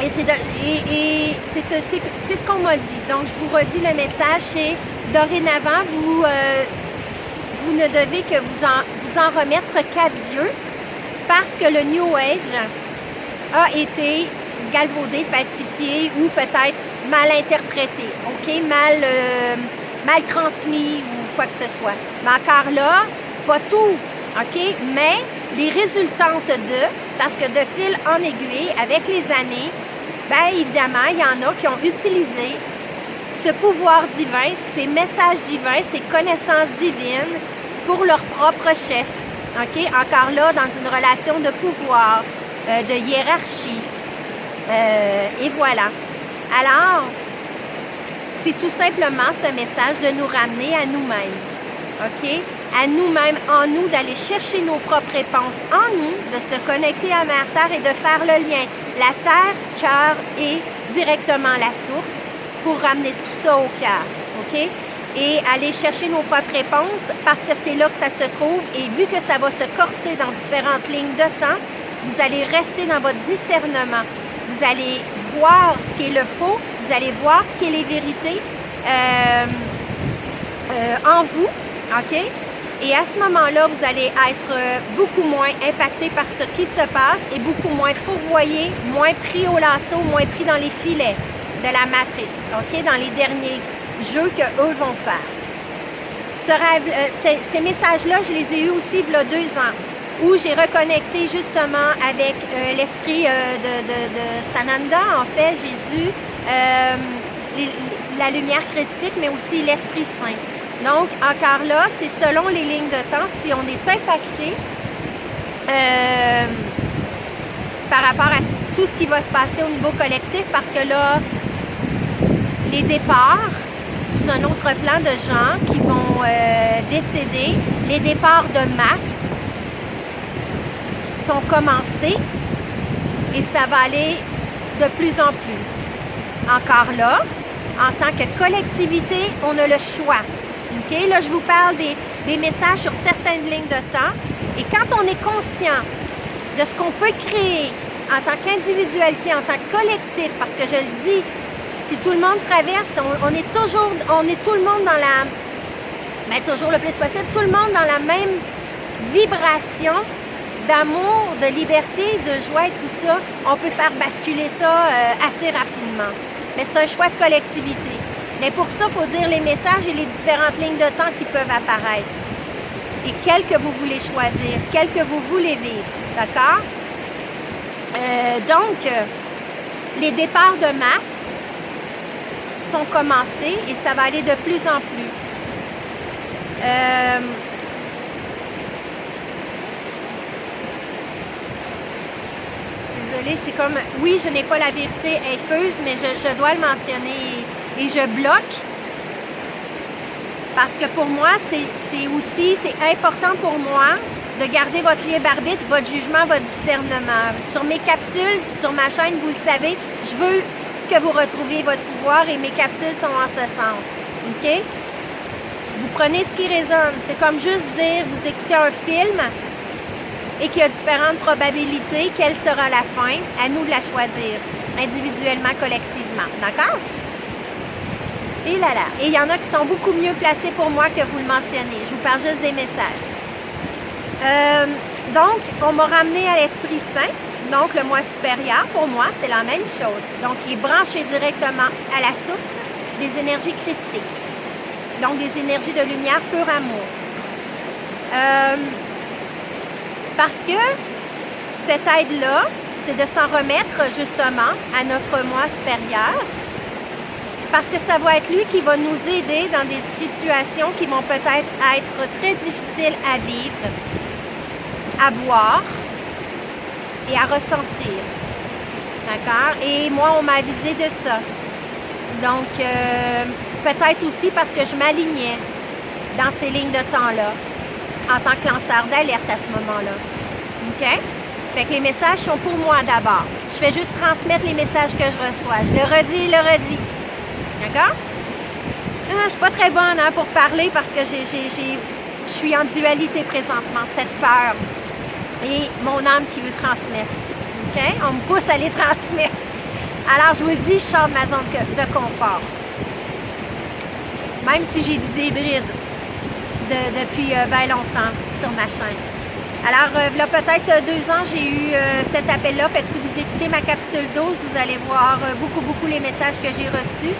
Et c'est ce qu'on m'a dit. Donc, je vous redis le message, c'est dorénavant, vous ne devez que vous en remettre qu'à Dieu, parce que le New Age a été galvaudé, falsifié ou peut-être mal interprété, OK? Mal transmis ou quoi que ce soit. Mais encore là, pas tout, OK? Mais les résultantes parce que de fil en aiguille, avec les années, bien évidemment, il y en a qui ont utilisé ce pouvoir divin, ces messages divins, ces connaissances divines pour leur propre chef, OK? Encore là, dans une relation de pouvoir, de hiérarchie. Et voilà. Alors, c'est tout simplement ce message de nous ramener à nous-mêmes, OK? À nous-mêmes, en nous, d'aller chercher nos propres réponses en nous, de se connecter à Mère Terre et de faire le lien. La Terre, cœur et directement la source pour ramener tout ça au cœur, OK? Et aller chercher nos propres réponses parce que c'est là que ça se trouve. Et vu que ça va se corser dans différentes lignes de temps, vous allez rester dans votre discernement. Vous allez voir ce qui est le faux, vous allez voir ce qui est les vérités en vous, OK? Et à ce moment-là, vous allez être beaucoup moins impacté par ce qui se passe et beaucoup moins fourvoyé, moins pris au lasso, moins pris dans les filets de la matrice, OK? Dans les derniers jeux qu'eux vont faire. Ce rêve, ces messages-là, je les ai eus aussi il y a 2 ans, où j'ai reconnecté justement avec l'esprit de Sananda, en fait, Jésus, la lumière christique, mais aussi l'Esprit Saint. Donc, encore là, c'est selon les lignes de temps, si on est impacté par rapport à tout ce qui va se passer au niveau collectif, parce que là, les départs, sous un autre plan de gens qui vont décéder, les départs de masse sont commencés et ça va aller de plus en plus. Encore là, en tant que collectivité, on a le choix. Okay? Là, je vous parle des messages sur certaines lignes de temps. Et quand on est conscient de ce qu'on peut créer en tant qu'individualité, en tant que collectif, parce que je le dis, si tout le monde traverse, on est tout le monde dans la... Mais toujours le plus possible, tout le monde dans la même vibration d'amour, de liberté, de joie et tout ça, on peut faire basculer ça assez rapidement. Mais c'est un choix de collectivité. Mais pour ça, il faut dire les messages et les différentes lignes de temps qui peuvent apparaître. Et quelles que vous voulez choisir, quelles que vous voulez vivre. D'accord? Donc, les départs de masse sont commencés et ça va aller de plus en plus. Désolée, c'est comme... Oui, je n'ai pas la vérité infuse, mais je dois le mentionner et je bloque. Parce que pour moi, c'est important pour moi de garder votre libre arbitre, votre jugement, votre discernement. Sur mes capsules, sur ma chaîne, vous le savez, je veux que vous retrouviez votre pouvoir et mes capsules sont en ce sens. OK? Vous prenez ce qui résonne. C'est comme juste dire, vous écoutez un film et qu'il y a différentes probabilités. Quelle sera la fin? À nous de la choisir, individuellement, collectivement. D'accord? Et là là. Et il y en a qui sont beaucoup mieux placés pour moi que vous le mentionnez. Je vous parle juste des messages. Donc, on m'a ramené à l'Esprit Saint. Donc, le moi supérieur, pour moi, c'est la même chose. Donc, il est branché directement à la source des énergies christiques. Donc, des énergies de lumière, pur amour. Parce que cette aide-là, c'est de s'en remettre justement à notre moi supérieur. Parce que ça va être lui qui va nous aider dans des situations qui vont peut-être être très difficiles à vivre, à voir et à ressentir. D'accord? Et moi, on m'a avisé de ça. Donc, peut-être aussi parce que je m'alignais dans ces lignes de temps-là, en tant que lanceur d'alerte à ce moment-là. OK? Fait que les messages sont pour moi d'abord. Je fais juste transmettre les messages que je reçois. Je le redis. D'accord? Je ne suis pas très bonne pour parler parce que je suis en dualité présentement, cette peur et mon âme qui veut transmettre. OK? On me pousse à les transmettre. Alors, je vous le dis, je sors de ma zone de confort. Même si j'ai des hybrides depuis bien longtemps sur ma chaîne. Alors, là, peut-être 2 ans, j'ai eu cet appel-là. Fait que si vous écoutez ma capsule 12, vous allez voir beaucoup les messages que j'ai reçus.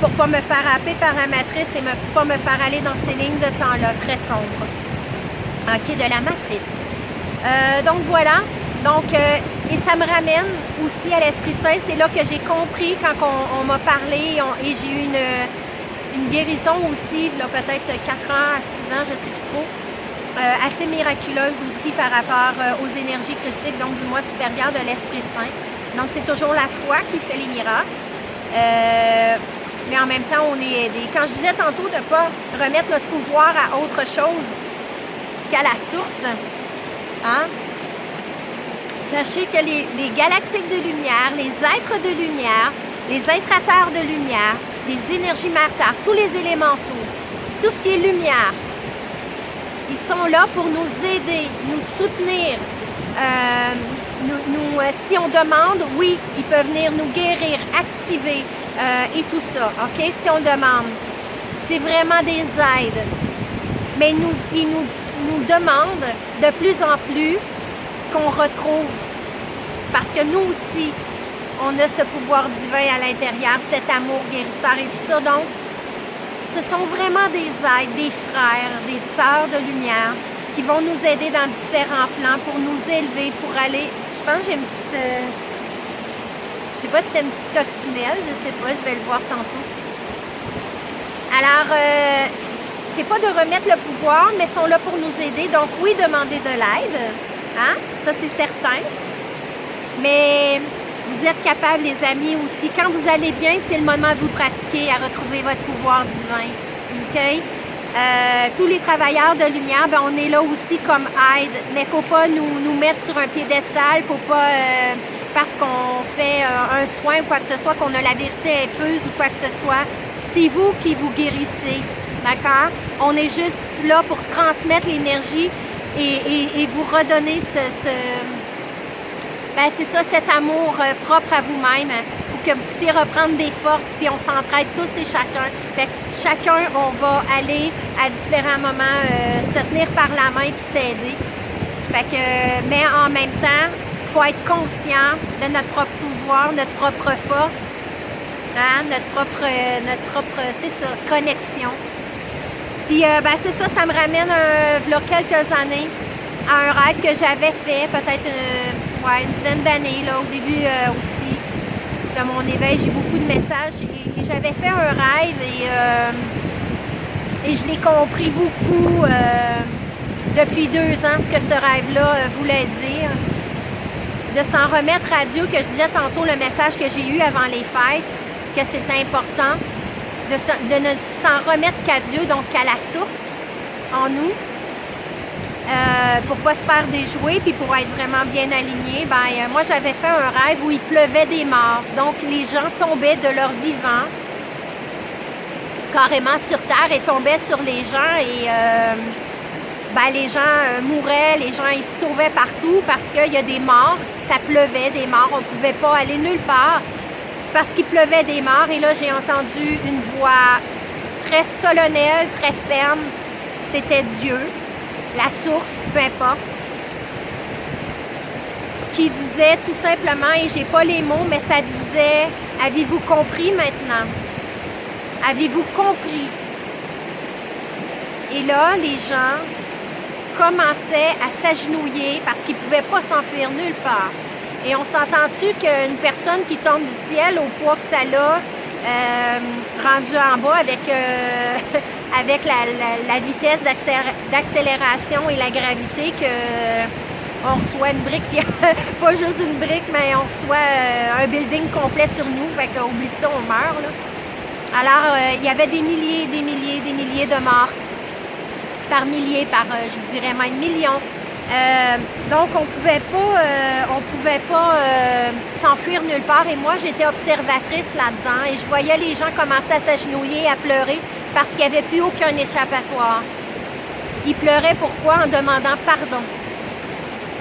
Pour ne pas me faire happer par la matrice et pas me faire aller dans ces lignes de temps-là, très sombres. OK, de la matrice. Donc, voilà. Donc, et ça me ramène aussi à l'Esprit Saint. C'est là que j'ai compris quand on m'a parlé et j'ai eu une guérison aussi, là, peut-être 4 ans à 6 ans, je ne sais plus trop, assez miraculeuse aussi par rapport aux énergies christiques, donc du moi supérieur de l'Esprit Saint. Donc, c'est toujours la foi qui fait les miracles. Mais en même temps, on est aidé. Quand je disais tantôt de ne pas remettre notre pouvoir à autre chose qu'à la source, hein? Sachez que les galactiques de lumière, les êtres de lumière, les intrateurs de lumière, les énergies mère-terre, tous les élémentaux, tout ce qui est lumière, ils sont là pour nous aider, nous soutenir. Si on demande, oui, ils peuvent venir nous guérir, activer et tout ça, OK? Si on demande, c'est vraiment des aides. Mais ils nous demandent de plus en plus qu'on retrouve. Parce que nous aussi, on a ce pouvoir divin à l'intérieur, cet amour guérisseur et tout ça. Donc, ce sont vraiment des aides, des frères, des sœurs de lumière qui vont nous aider dans différents plans pour nous élever, pour aller... Je pense que j'ai une petite... je sais pas si c'était une petite coccinelle, je sais pas, je vais le voir tantôt. Alors, c'est pas de remettre le pouvoir, mais ils sont là pour nous aider. Donc, oui, demander de l'aide, hein? Ça, c'est certain. Mais vous êtes capables, les amis, aussi. Quand vous allez bien, c'est le moment de vous pratiquer à retrouver votre pouvoir divin. OK? Tous les travailleurs de lumière, ben, on est là aussi comme aide, mais il ne faut pas nous mettre sur un piédestal, il ne faut pas parce qu'on fait un soin ou quoi que ce soit, qu'on a la vérité épeuse ou quoi que ce soit. C'est vous qui vous guérissez, d'accord? On est juste là pour transmettre l'énergie et vous redonner ben c'est ça, cet amour propre à vous-même, pour que vous puissiez reprendre des forces, puis on s'entraide tous et chacun. Fait que chacun, on va aller à différents moments se tenir par la main puis s'aider. Fait que, mais en même temps, il faut être conscient de notre propre pouvoir, notre propre force, hein, notre propre c'est ça, connexion. Puis ben c'est ça, ça me ramène là, quelques années à un rêve que j'avais fait, peut-être une dizaine d'années, là, au début aussi de mon éveil. J'ai beaucoup de messages et j'avais fait un rêve et je l'ai compris beaucoup depuis 2 ans, ce que ce rêve-là voulait dire. De s'en remettre à Dieu, que je disais tantôt, le message que j'ai eu avant les fêtes, que c'est important de ne s'en remettre qu'à Dieu, donc qu'à la source en nous. Pour ne pas se faire déjouer, puis pour être vraiment bien aligné, ben, moi j'avais fait un rêve où il pleuvait des morts. Donc les gens tombaient de leur vivant carrément sur terre et tombaient sur les gens et ben, les gens mouraient, les gens ils se sauvaient partout parce qu'il y a des morts, ça pleuvait des morts, on ne pouvait pas aller nulle part parce qu'il pleuvait des morts. Et là j'ai entendu une voix très solennelle, très ferme, c'était Dieu. La source, peu importe, qui disait tout simplement, et j'ai pas les mots, mais ça disait « Avez-vous compris maintenant? Avez-vous compris? » Et là, les gens commençaient à s'agenouiller parce qu'ils ne pouvaient pas s'enfuir nulle part. Et on s'entend-tu qu'une personne qui tombe du ciel au poids que ça l'a, rendu en bas avec, avec la vitesse d'accélération et la gravité, qu'on reçoit une brique, pas juste une brique, mais on reçoit un building complet sur nous, fait qu'oublie ça, on meurt, là. Alors, il y avait des milliers de morts, par milliers, par, je dirais même millions. Donc, on pouvait pas s'enfuir nulle part. Et moi, j'étais observatrice là-dedans et je voyais les gens commencer à s'agenouiller, à pleurer parce qu'il n'y avait plus aucun échappatoire. Ils pleuraient pourquoi? En demandant pardon.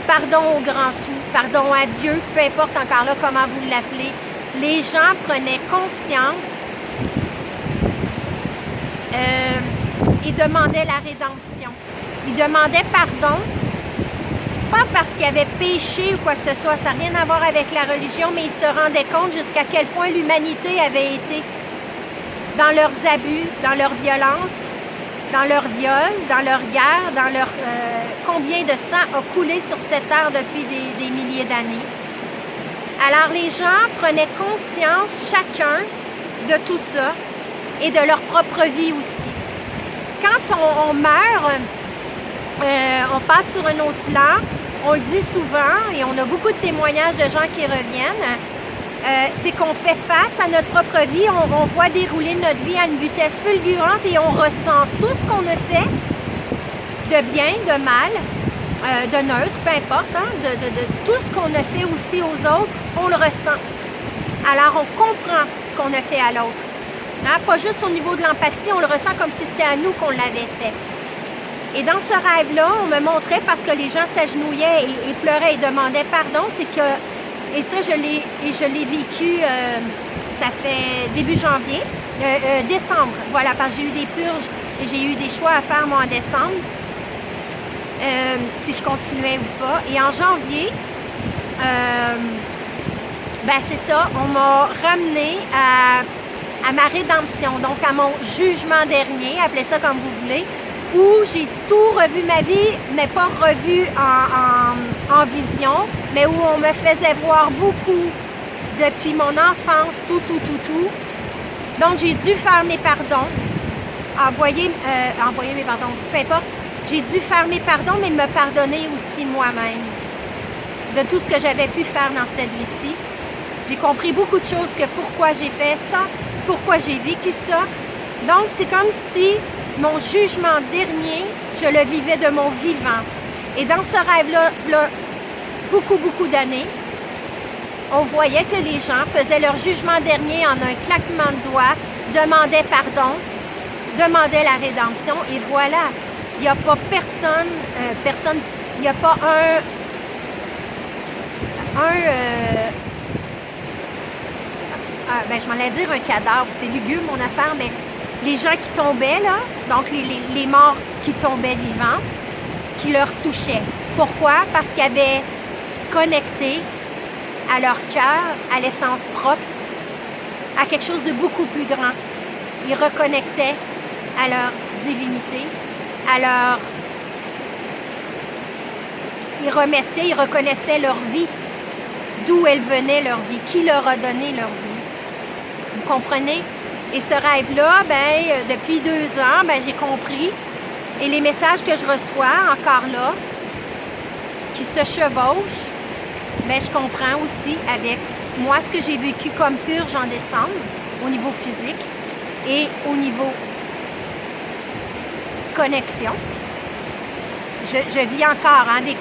Pardon au grand tout, pardon à Dieu, peu importe encore là comment vous l'appelez. Les gens prenaient conscience et demandaient la rédemption. Ils demandaient pardon. Pas parce qu'ils avaient péché ou quoi que ce soit, ça n'a rien à voir avec la religion, mais ils se rendaient compte jusqu'à quel point l'humanité avait été dans leurs abus, dans leur violence, dans leur viol, dans leur guerre, dans leur combien de sang a coulé sur cette terre depuis des milliers d'années. Alors les gens prenaient conscience chacun de tout ça et de leur propre vie aussi. Quand on meurt, on passe sur un autre plan. On le dit souvent et on a beaucoup de témoignages de gens qui reviennent, c'est qu'on fait face à notre propre vie, on voit dérouler notre vie à une vitesse fulgurante et on ressent tout ce qu'on a fait, de bien, de mal, de neutre, peu importe, hein, de tout ce qu'on a fait aussi aux autres, on le ressent. Alors on comprend ce qu'on a fait à l'autre. Hein, pas juste au niveau de l'empathie, on le ressent comme si c'était à nous qu'on l'avait fait. Et dans ce rêve-là, on me montrait, parce que les gens s'agenouillaient et pleuraient et demandaient pardon, c'est que, et ça je l'ai vécu, ça fait début janvier, décembre, voilà, parce que j'ai eu des purges et j'ai eu des choix à faire moi en décembre, si je continuais ou pas. Et en janvier, ben c'est ça, on m'a ramené à ma rédemption, donc à mon jugement dernier, appelez ça comme vous voulez, où j'ai tout revu ma vie, mais pas revu en vision, mais où on me faisait voir beaucoup depuis mon enfance, tout. Donc j'ai dû faire mes pardons, envoyer mes pardons, peu importe. J'ai dû faire mes pardons, mais me pardonner aussi moi-même de tout ce que j'avais pu faire dans cette vie-ci. J'ai compris beaucoup de choses, que pourquoi j'ai fait ça, pourquoi j'ai vécu ça. Donc c'est comme si mon jugement dernier, je le vivais de mon vivant. Et dans ce rêve-là, beaucoup d'années, on voyait que les gens faisaient leur jugement dernier en un claquement de doigts, demandaient pardon, demandaient la rédemption, et voilà. Il n'y a pas personne, il n'y a pas je m'en allais dire un cadavre, c'est lugubre mon affaire, mais les gens qui tombaient là, donc les morts qui tombaient vivants, qui leur touchaient. Pourquoi? Parce qu'ils avaient connecté à leur cœur, à l'essence propre, à quelque chose de beaucoup plus grand. Ils reconnectaient à leur divinité, ils reconnaissaient leur vie, d'où elle venait leur vie, qui leur a donné leur vie. Vous comprenez? Et ce rêve-là, depuis 2 ans, j'ai compris. Et les messages que je reçois, encore là, qui se chevauchent, je comprends aussi avec moi ce que j'ai vécu comme purge en décembre, au niveau physique et au niveau connexion. Je vis encore des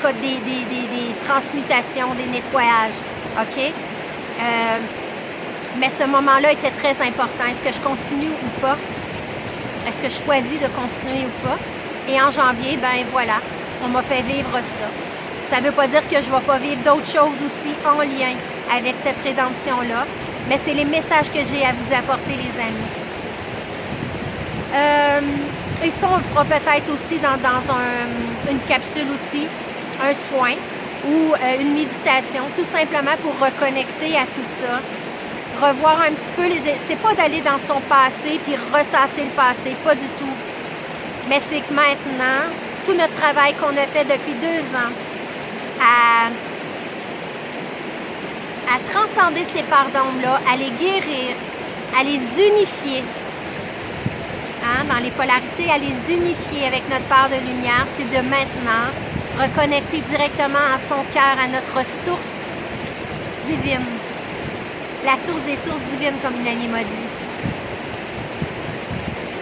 transmutations, des nettoyages, OK? Mais ce moment-là était très important. Est-ce que je continue ou pas? Est-ce que je choisis de continuer ou pas? Et en janvier, voilà, on m'a fait vivre ça. Ça ne veut pas dire que je ne vais pas vivre d'autres choses aussi en lien avec cette rédemption-là, mais c'est les messages que j'ai à vous apporter, les amis. Et ça, on le fera peut-être aussi dans une capsule aussi, un soin ou une méditation, tout simplement pour reconnecter à tout ça. Revoir un petit peu c'est pas d'aller dans son passé puis ressasser le passé, pas du tout. Mais c'est que maintenant, tout notre travail qu'on a fait depuis 2 ans à transcender ces parts d'ombre-là, à les guérir, à les unifier, dans les polarités, à les unifier avec notre part de lumière, c'est de maintenant reconnecter directement à son cœur, à notre source divine. La source des sources divines, comme une amie m'a dit.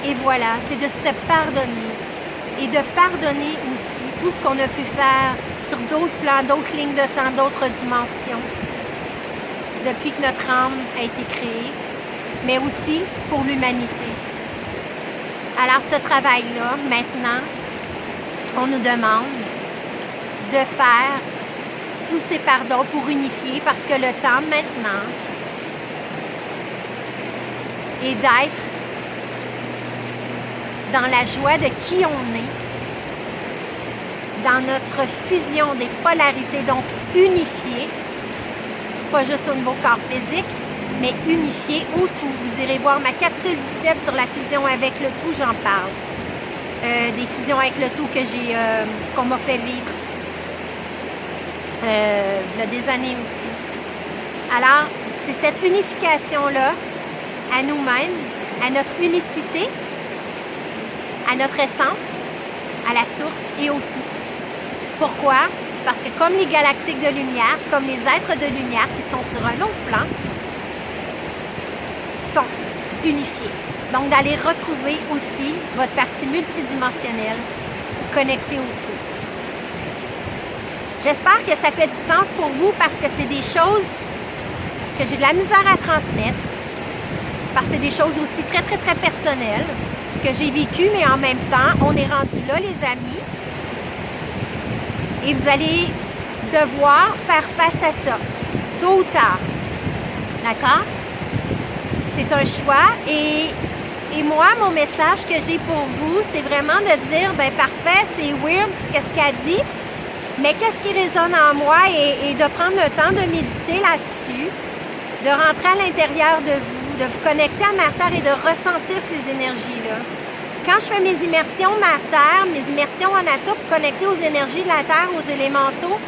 Et voilà, c'est de se pardonner. Et de pardonner aussi tout ce qu'on a pu faire sur d'autres plans, d'autres lignes de temps, d'autres dimensions, depuis que notre âme a été créée, mais aussi pour l'humanité. Alors ce travail-là, maintenant, on nous demande de faire tous ces pardons pour unifier, parce que le temps maintenant est d'être dans la joie de qui on est, dans notre fusion des polarités, donc unifiées, pas juste au niveau corps physique, mais unifié au tout. Vous irez voir ma capsule 17 sur la fusion avec le tout, j'en parle. Des fusions avec le tout qu'on m'a fait vivre il y a des années aussi. Alors, c'est cette unification-là à nous-mêmes, à notre unicité, à notre essence, à la source et au tout. Pourquoi? Parce que comme les galactiques de lumière, comme les êtres de lumière qui sont sur un autre plan, sont unifiés. Donc, d'aller retrouver aussi votre partie multidimensionnelle connectée au tout. J'espère que ça fait du sens pour vous parce que c'est des choses que j'ai de la misère à transmettre, parce que c'est des choses aussi très, très, très personnelles que j'ai vécues, mais en même temps, on est rendu là, les amis, et vous allez devoir faire face à ça, tôt ou tard. D'accord? C'est un choix et moi, mon message que j'ai pour vous, c'est vraiment de dire, parfait, c'est weird ce qu'elle dit, mais qu'est-ce qui résonne en moi et de prendre le temps de méditer là-dessus, de rentrer à l'intérieur de vous, de vous connecter à Mère Terre et de ressentir ces énergies-là. Quand je fais mes immersions Mère Terre, mes immersions en nature pour connecter aux énergies de la Terre, aux élémentaux,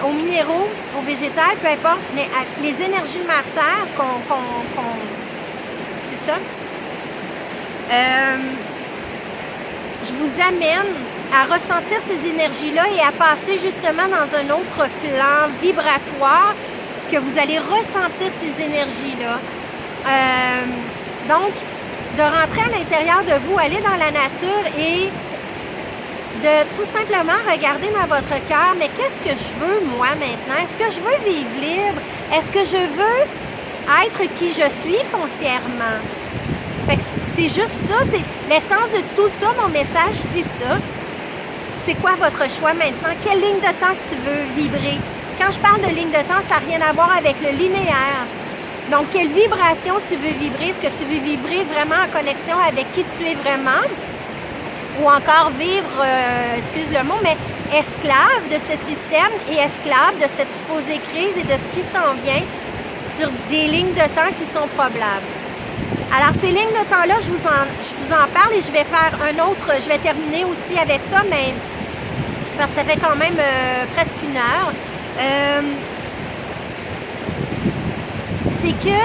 aux minéraux, aux végétales, peu importe, mais les énergies de Mère Terre c'est ça. Je vous amène à ressentir ces énergies-là et à passer justement dans un autre plan vibratoire que vous allez ressentir ces énergies-là. Donc, de rentrer à l'intérieur de vous, aller dans la nature et de tout simplement regarder dans votre cœur, mais qu'est-ce que je veux moi maintenant? Est-ce que je veux vivre libre? Est-ce que je veux être qui je suis foncièrement? Fait que c'est juste ça, c'est l'essence de tout ça, mon message, c'est ça. C'est quoi votre choix maintenant? Quelle ligne de temps tu veux vibrer? Quand je parle de ligne de temps, ça n'a rien à voir avec le linéaire. Donc, quelle vibration tu veux vibrer? Est-ce que tu veux vibrer vraiment en connexion avec qui tu es vraiment? Ou encore vivre, excuse le mot, mais esclave de ce système et esclave de cette supposée crise et de ce qui s'en vient sur des lignes de temps qui sont problables. Alors, ces lignes de temps-là, je vous en parle et je vais faire un autre, je vais terminer aussi avec ça, mais parce que ça fait quand même presque 1 heure. C'est que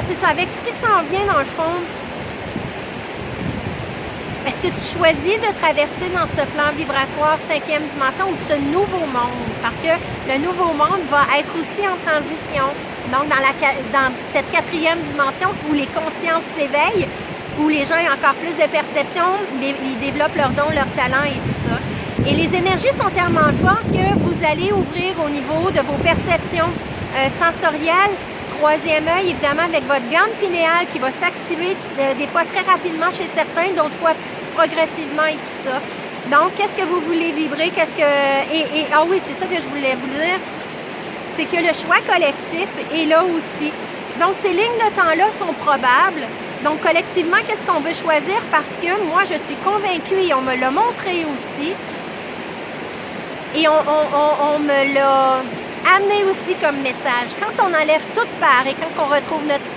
c'est ça, avec ce qui s'en vient dans le fond, est-ce que tu choisis de traverser dans ce plan vibratoire 5e dimension ou ce nouveau monde? Parce que le nouveau monde va être aussi en transition. Donc, dans cette 4e dimension où les consciences s'éveillent, où les gens ont encore plus de perception, ils développent leurs dons, leurs talents et tout ça. Et les énergies sont tellement fortes que vous allez ouvrir au niveau de vos perceptions sensorielles. 3e œil, évidemment, avec votre glande pinéale qui va s'activer des fois très rapidement chez certains, d'autres fois progressivement et tout ça. Donc, qu'est-ce que vous voulez vibrer? Ah oui, c'est ça que je voulais vous dire. C'est que le choix collectif est là aussi. Donc, ces lignes de temps-là sont probables. Donc, collectivement, qu'est-ce qu'on veut choisir? Parce que moi, je suis convaincue et on me l'a montré aussi. Et on me l'a amené aussi comme message. Quand on enlève toute part et quand on retrouve notre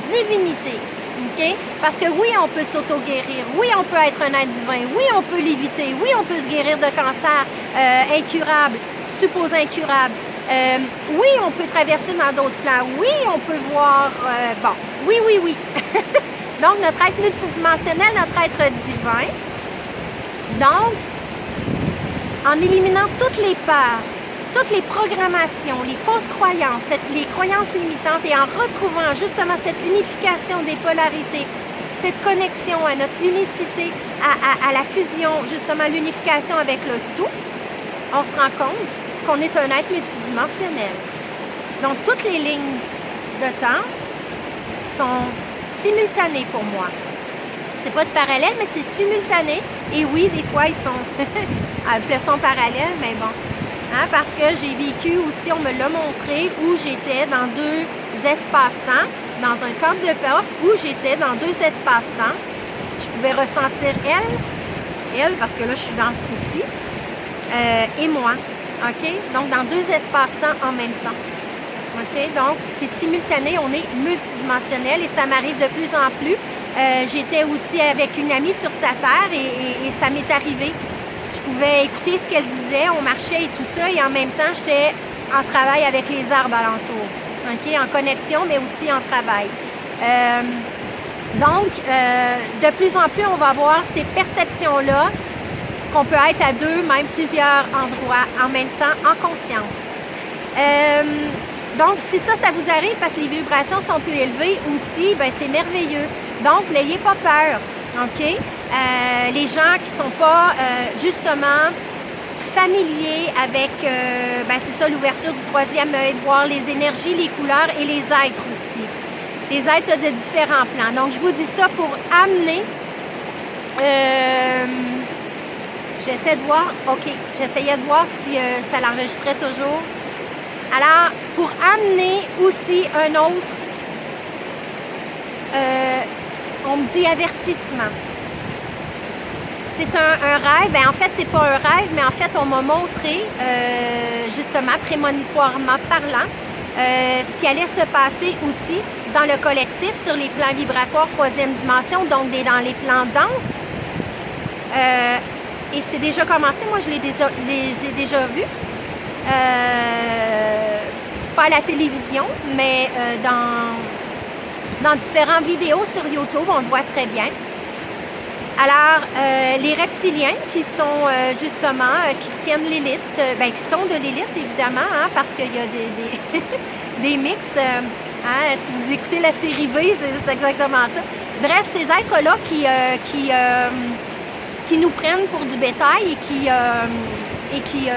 divinité, OK? Parce que oui, on peut s'auto-guérir, oui, on peut être un être divin, oui, on peut l'éviter, oui, on peut se guérir de cancer incurable, supposé incurable. Oui, on peut traverser dans d'autres plans, oui, on peut voir... oui. Donc, notre être multidimensionnel, notre être divin. Donc, en éliminant toutes les peurs, toutes les programmations, les fausses croyances, les croyances limitantes et en retrouvant justement cette unification des polarités, cette connexion à notre unicité, à la fusion, justement l'unification avec le tout, on se rend compte qu'on est un être multidimensionnel. Donc, toutes les lignes de temps sont simultanées pour moi. C'est pas de parallèle, mais c'est simultané. Et oui, des fois, ils sont sont parallèles, mais bon. Parce que j'ai vécu aussi, on me l'a montré, où j'étais dans 2 espaces-temps, dans un cadre de peur, où j'étais dans 2 espaces-temps. Je pouvais ressentir elle, parce que là, je suis ici, et moi. OK? Donc, dans 2 espaces-temps en même temps. OK? Donc, c'est simultané, on est multidimensionnel et ça m'arrive de plus en plus. J'étais aussi avec une amie sur sa terre et ça m'est arrivé. Je pouvais écouter ce qu'elle disait, on marchait et tout ça, et en même temps, j'étais en travail avec les arbres alentours. OK? En connexion, mais aussi en travail. Donc, de plus en plus, on va avoir ces perceptions-là qu'on peut être à 2, même plusieurs endroits en même temps, en conscience. Donc, si ça vous arrive parce que les vibrations sont plus élevées aussi, ben c'est merveilleux. Donc, n'ayez pas peur. OK? Les gens qui ne sont pas, justement, familiers avec, c'est ça, l'ouverture du 3e œil, voir les énergies, les couleurs et les êtres aussi. Les êtres de différents plans. Donc, je vous dis ça pour amener... j'essaie de voir... OK. J'essayais de voir si ça l'enregistrait toujours. Alors, pour amener aussi un autre... on me dit avertissement. C'est un rêve. En fait, c'est pas un rêve, mais en fait, on m'a montré, justement, prémonitoirement parlant, ce qui allait se passer aussi dans le collectif sur les plans vibratoires 3e dimension, donc dans les plans denses. Et c'est déjà commencé. Moi, je l'ai déjà vu. Pas à la télévision, mais dans différentes vidéos sur YouTube, on le voit très bien. Alors, les reptiliens qui sont justement, qui tiennent l'élite, qui sont de l'élite évidemment, parce qu'il y a des mix. Si vous écoutez la série V, c'est exactement ça. Bref, ces êtres-là qui nous prennent pour du bétail et et qui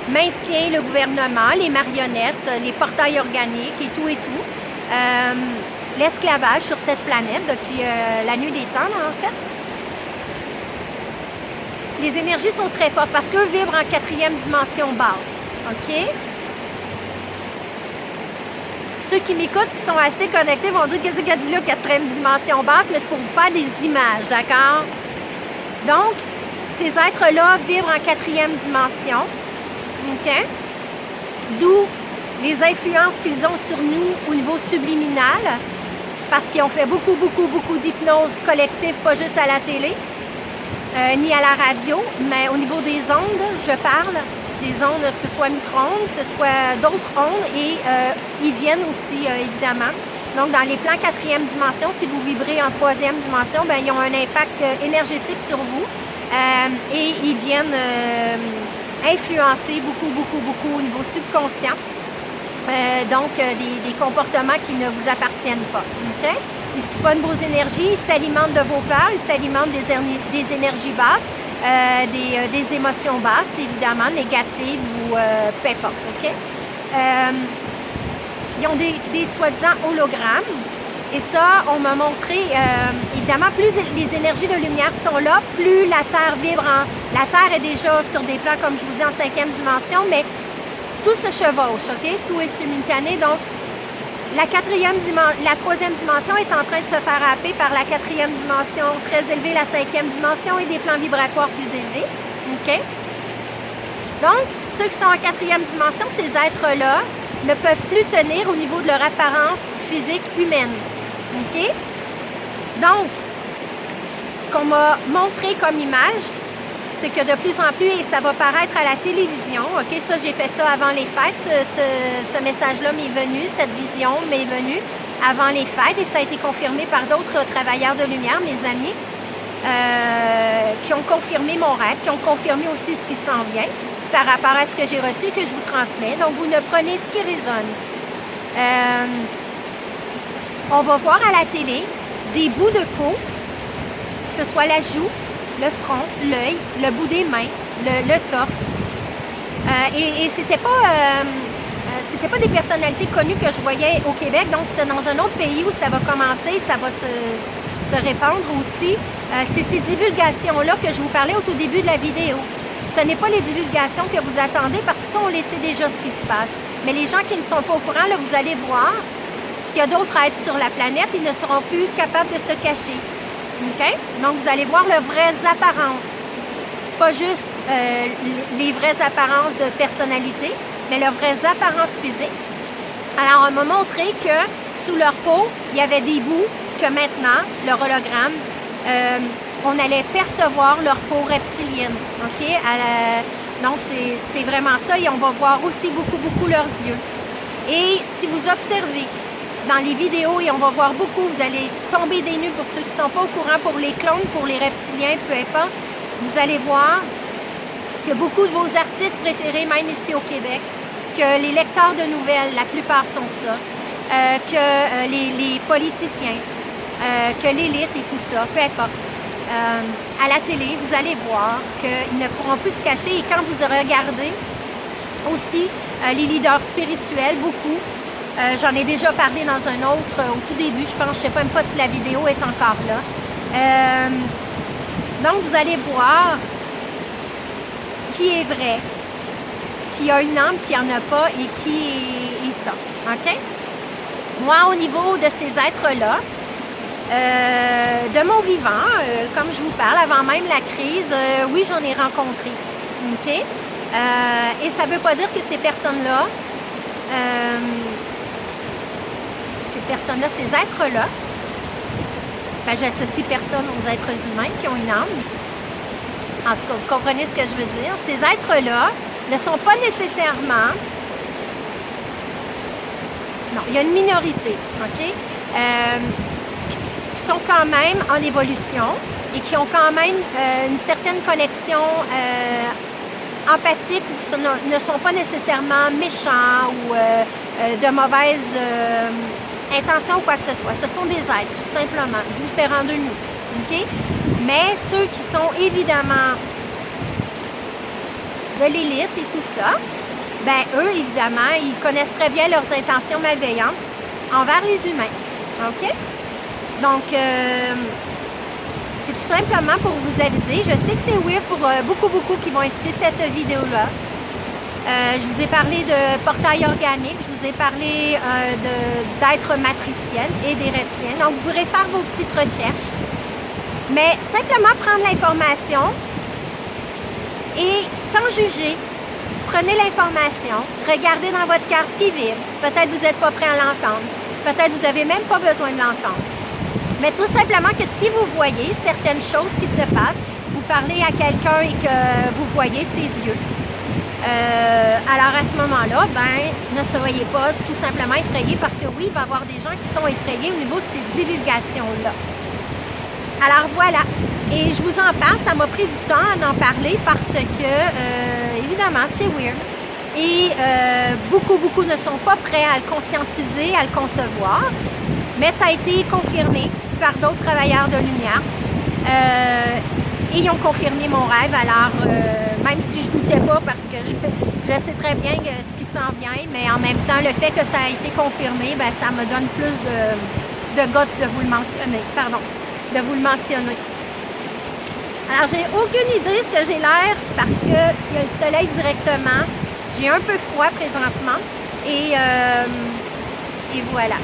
maintient le gouvernement, les marionnettes, les portails organiques et tout, l'esclavage sur cette planète depuis la nuit des temps, en fait. Les énergies sont très fortes parce qu'eux vibrent en 4e dimension basse, OK? Ceux qui m'écoutent, qui sont assez connectés, vont dire qu'est-ce qu'elle dit là, 4e dimension basse, mais c'est pour vous faire des images, d'accord? Donc, ces êtres-là vibrent en 4e dimension, OK? D'où les influences qu'ils ont sur nous au niveau subliminal, parce qu'ils ont fait beaucoup d'hypnose collective, pas juste à la télé, ni à la radio, mais au niveau des ondes, je parle, des ondes, que ce soit micro-ondes, que ce soit d'autres ondes, et ils viennent aussi, évidemment. Donc, dans les plans 4e dimension, si vous vibrez en 3e dimension, bien, ils ont un impact énergétique sur vous et ils viennent influencer beaucoup au niveau subconscient. Donc, des comportements qui ne vous appartiennent pas. Okay? Ils siphonnent vos énergies, ils s'alimentent de vos peurs, ils s'alimentent des énergies basses, des émotions basses, évidemment, négatives ou peu importe. Okay? Ils ont des soi-disant hologrammes. Et ça, on m'a montré, évidemment, plus les énergies de lumière sont là, plus la Terre vibre La Terre est déjà sur des plans, comme je vous dis, en 5e dimension, mais tout se chevauche, OK? Tout est simultané. Donc, la 3e dimension est en train de se faire happer par la 4e dimension très élevée, la 5e dimension et des plans vibratoires plus élevés. OK? Donc, ceux qui sont en 4e dimension, ces êtres-là, ne peuvent plus tenir au niveau de leur apparence physique humaine. OK? Donc, ce qu'on m'a montré comme image, c'est que de plus en plus, et ça va paraître à la télévision, OK? Ça, j'ai fait ça avant les fêtes. Ce message-là m'est venu, cette vision m'est venue avant les fêtes, et ça a été confirmé par d'autres travailleurs de lumière, mes amis, qui ont confirmé mon rêve, qui ont confirmé aussi ce qui s'en vient par rapport à ce que j'ai reçu et que je vous transmets. Donc, vous ne prenez ce qui résonne. On va voir à la télé des bouts de peau, que ce soit la joue, le front, l'œil, le bout des mains, le torse. Et c'était pas des personnalités connues que je voyais au Québec, donc c'était dans un autre pays où ça va commencer, ça va se répandre aussi. C'est ces divulgations-là que je vous parlais au tout début de la vidéo. Ce n'est pas les divulgations que vous attendez, parce que ça, on le sait déjà ce qui se passe. Mais les gens qui ne sont pas au courant, là, vous allez voir qu'il y a d'autres êtres sur la planète, ils ne seront plus capables de se cacher. Okay? Donc, vous allez voir leurs vraies apparences. Pas juste les vraies apparences de personnalité, mais leurs vraies apparences physiques. Alors, on m'a montré que sous leur peau, il y avait des bouts que maintenant, leur hologramme, on allait percevoir leur peau reptilienne. Okay? Donc, c'est vraiment ça. Et on va voir aussi beaucoup leurs yeux. Et si vous observez dans les vidéos, et on va voir beaucoup, vous allez tomber des nues pour ceux qui ne sont pas au courant, pour les clones, pour les reptiliens, peu importe, vous allez voir que beaucoup de vos artistes préférés, même ici au Québec, que les lecteurs de nouvelles, la plupart sont ça, que les politiciens, que l'élite et tout ça, peu importe. À la télé, vous allez voir qu'ils ne pourront plus se cacher, et quand vous regardez aussi les leaders spirituels, beaucoup, j'en ai déjà parlé dans un autre, au tout début, je pense, je ne sais même pas si la vidéo est encore là. Donc, vous allez voir qui est vrai, qui a une âme, qui n'en a pas et qui est ça. OK? Moi, au niveau de ces êtres-là, de mon vivant, comme je vous parle, avant même la crise, oui, j'en ai rencontré. OK? Et ça ne veut pas dire que ces personnes-là, ces êtres-là, ben, j'associe personne aux êtres humains qui ont une âme. En tout cas, vous comprenez ce que je veux dire. Ces êtres-là ne sont pas nécessairement... Non, il y a une minorité, OK? Qui sont quand même en évolution et qui ont quand même une certaine connexion empathique, ou qui ne sont pas nécessairement méchants ou de mauvaises intentions ou quoi que ce soit. Ce sont des êtres, tout simplement, différents de nous. OK? Mais ceux qui sont évidemment de l'élite et tout ça, ben eux, évidemment, ils connaissent très bien leurs intentions malveillantes envers les humains. OK? Donc, c'est tout simplement pour vous aviser. Je sais que c'est weird pour beaucoup qui vont écouter cette vidéo-là. Je vous ai parlé de portail organique, je vous ai parlé d'êtres matriciels et d'hérétiens. Donc, vous pourrez faire vos petites recherches. Mais simplement prendre l'information et sans juger, prenez l'information, regardez dans votre cœur ce qui vibre. Peut-être que vous n'êtes pas prêt à l'entendre. Peut-être que vous n'avez même pas besoin de l'entendre. Mais tout simplement que si vous voyez certaines choses qui se passent, vous parlez à quelqu'un et que vous voyez ses yeux, alors à ce moment-là, ben, ne soyez pas tout simplement effrayés parce que oui, il va y avoir des gens qui sont effrayés au niveau de ces divulgations-là. Alors voilà, et je vous en parle, ça m'a pris du temps à en parler parce que, évidemment, c'est weird. Et beaucoup ne sont pas prêts à le conscientiser, à le concevoir, mais ça a été confirmé par d'autres travailleurs de lumière. Et ils ont confirmé mon rêve, alors même si je ne doutais pas parce que je sais très bien ce qui s'en vient, mais en même temps, le fait que ça a été confirmé, ben, ça me donne plus de guts de vous le mentionner, Alors, j'ai aucune idée de ce que j'ai l'air parce qu'il y a le soleil directement. J'ai un peu froid présentement et voilà.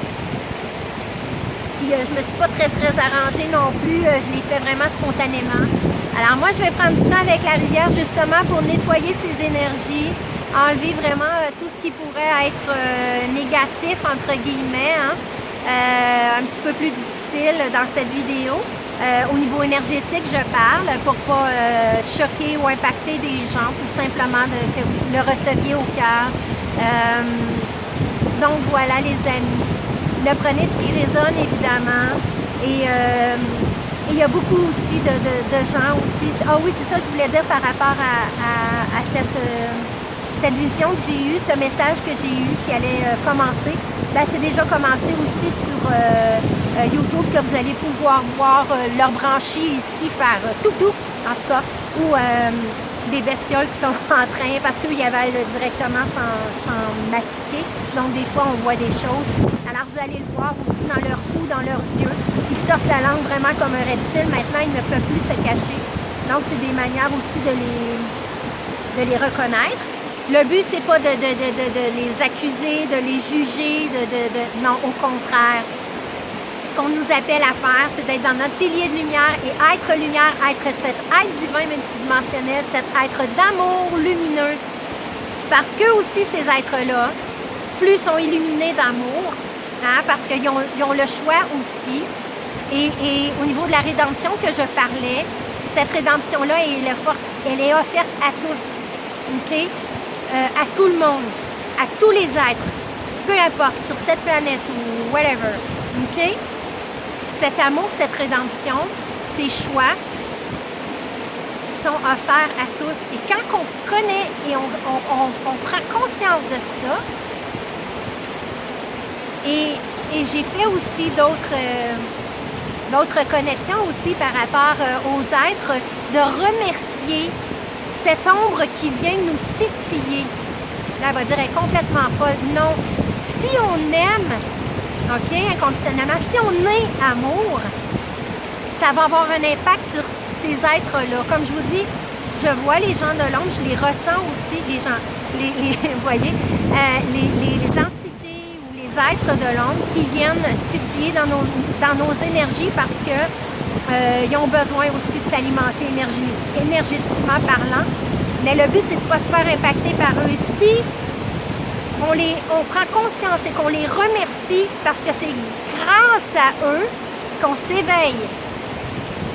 Puis, je me suis pas très arrangée non plus. Je l'ai fait vraiment spontanément. Alors moi, je vais prendre du temps avec la rivière justement pour nettoyer ces énergies, enlever vraiment tout ce qui pourrait être négatif, entre guillemets, hein, un petit peu plus difficile dans cette vidéo. Au niveau énergétique, je parle pour pas choquer ou impacter des gens, tout simplement que vous le receviez au cœur. Donc voilà les amis, le prenez ce qui résonne évidemment et il y a beaucoup aussi de gens aussi. Ah oui, c'est ça que je voulais dire par rapport à cette vision que j'ai eue, ce message que j'ai eu qui allait commencer. Ben, c'est déjà commencé aussi sur YouTube que vous allez pouvoir voir leur branchie ici faire tout, en tout cas, ou des bestioles qui sont en train, parce qu'ils avalent directement sans mastiquer. Donc des fois, on voit des choses. Alors vous allez le voir aussi dans leur cou, dans leurs yeux. Ils sortent la langue vraiment comme un reptile. Maintenant, ils ne peuvent plus se cacher. Donc c'est des manières aussi de les reconnaître. Le but, c'est pas de les accuser, de les juger, non, au contraire. Ce qu'on nous appelle à faire, c'est d'être dans notre pilier de lumière et être lumière, être cet être divin multidimensionnel, cet être d'amour lumineux. Parce qu'eux aussi, ces êtres-là, plus sont illuminés d'amour, hein, parce qu'ils ont le choix aussi. Et au niveau de la rédemption que je parlais, cette rédemption-là, elle est offerte à tous. OK? À tout le monde, à tous les êtres, peu importe, sur cette planète ou whatever, OK? Cet amour, cette rédemption, ces choix sont offerts à tous. Et quand on connaît et on prend conscience de ça, et j'ai fait aussi d'autres connexions aussi par rapport aux êtres, de remercier cette ombre qui vient nous titiller. Là, elle va dire, elle est complètement folle. Non. Si on aime, OK, inconditionnellement, si on est amour, ça va avoir un impact sur ces êtres-là. Comme je vous dis, je vois les gens de l'ombre, je les ressens aussi, les gens, vous voyez, les entités ou les êtres de l'ombre qui viennent titiller dans nos énergies parce que ils ont besoin aussi de s'alimenter énergétiquement parlant. Mais le but, c'est de ne pas se faire impacter par eux. Si on prend conscience et qu'on les remercie parce que c'est grâce à eux qu'on s'éveille,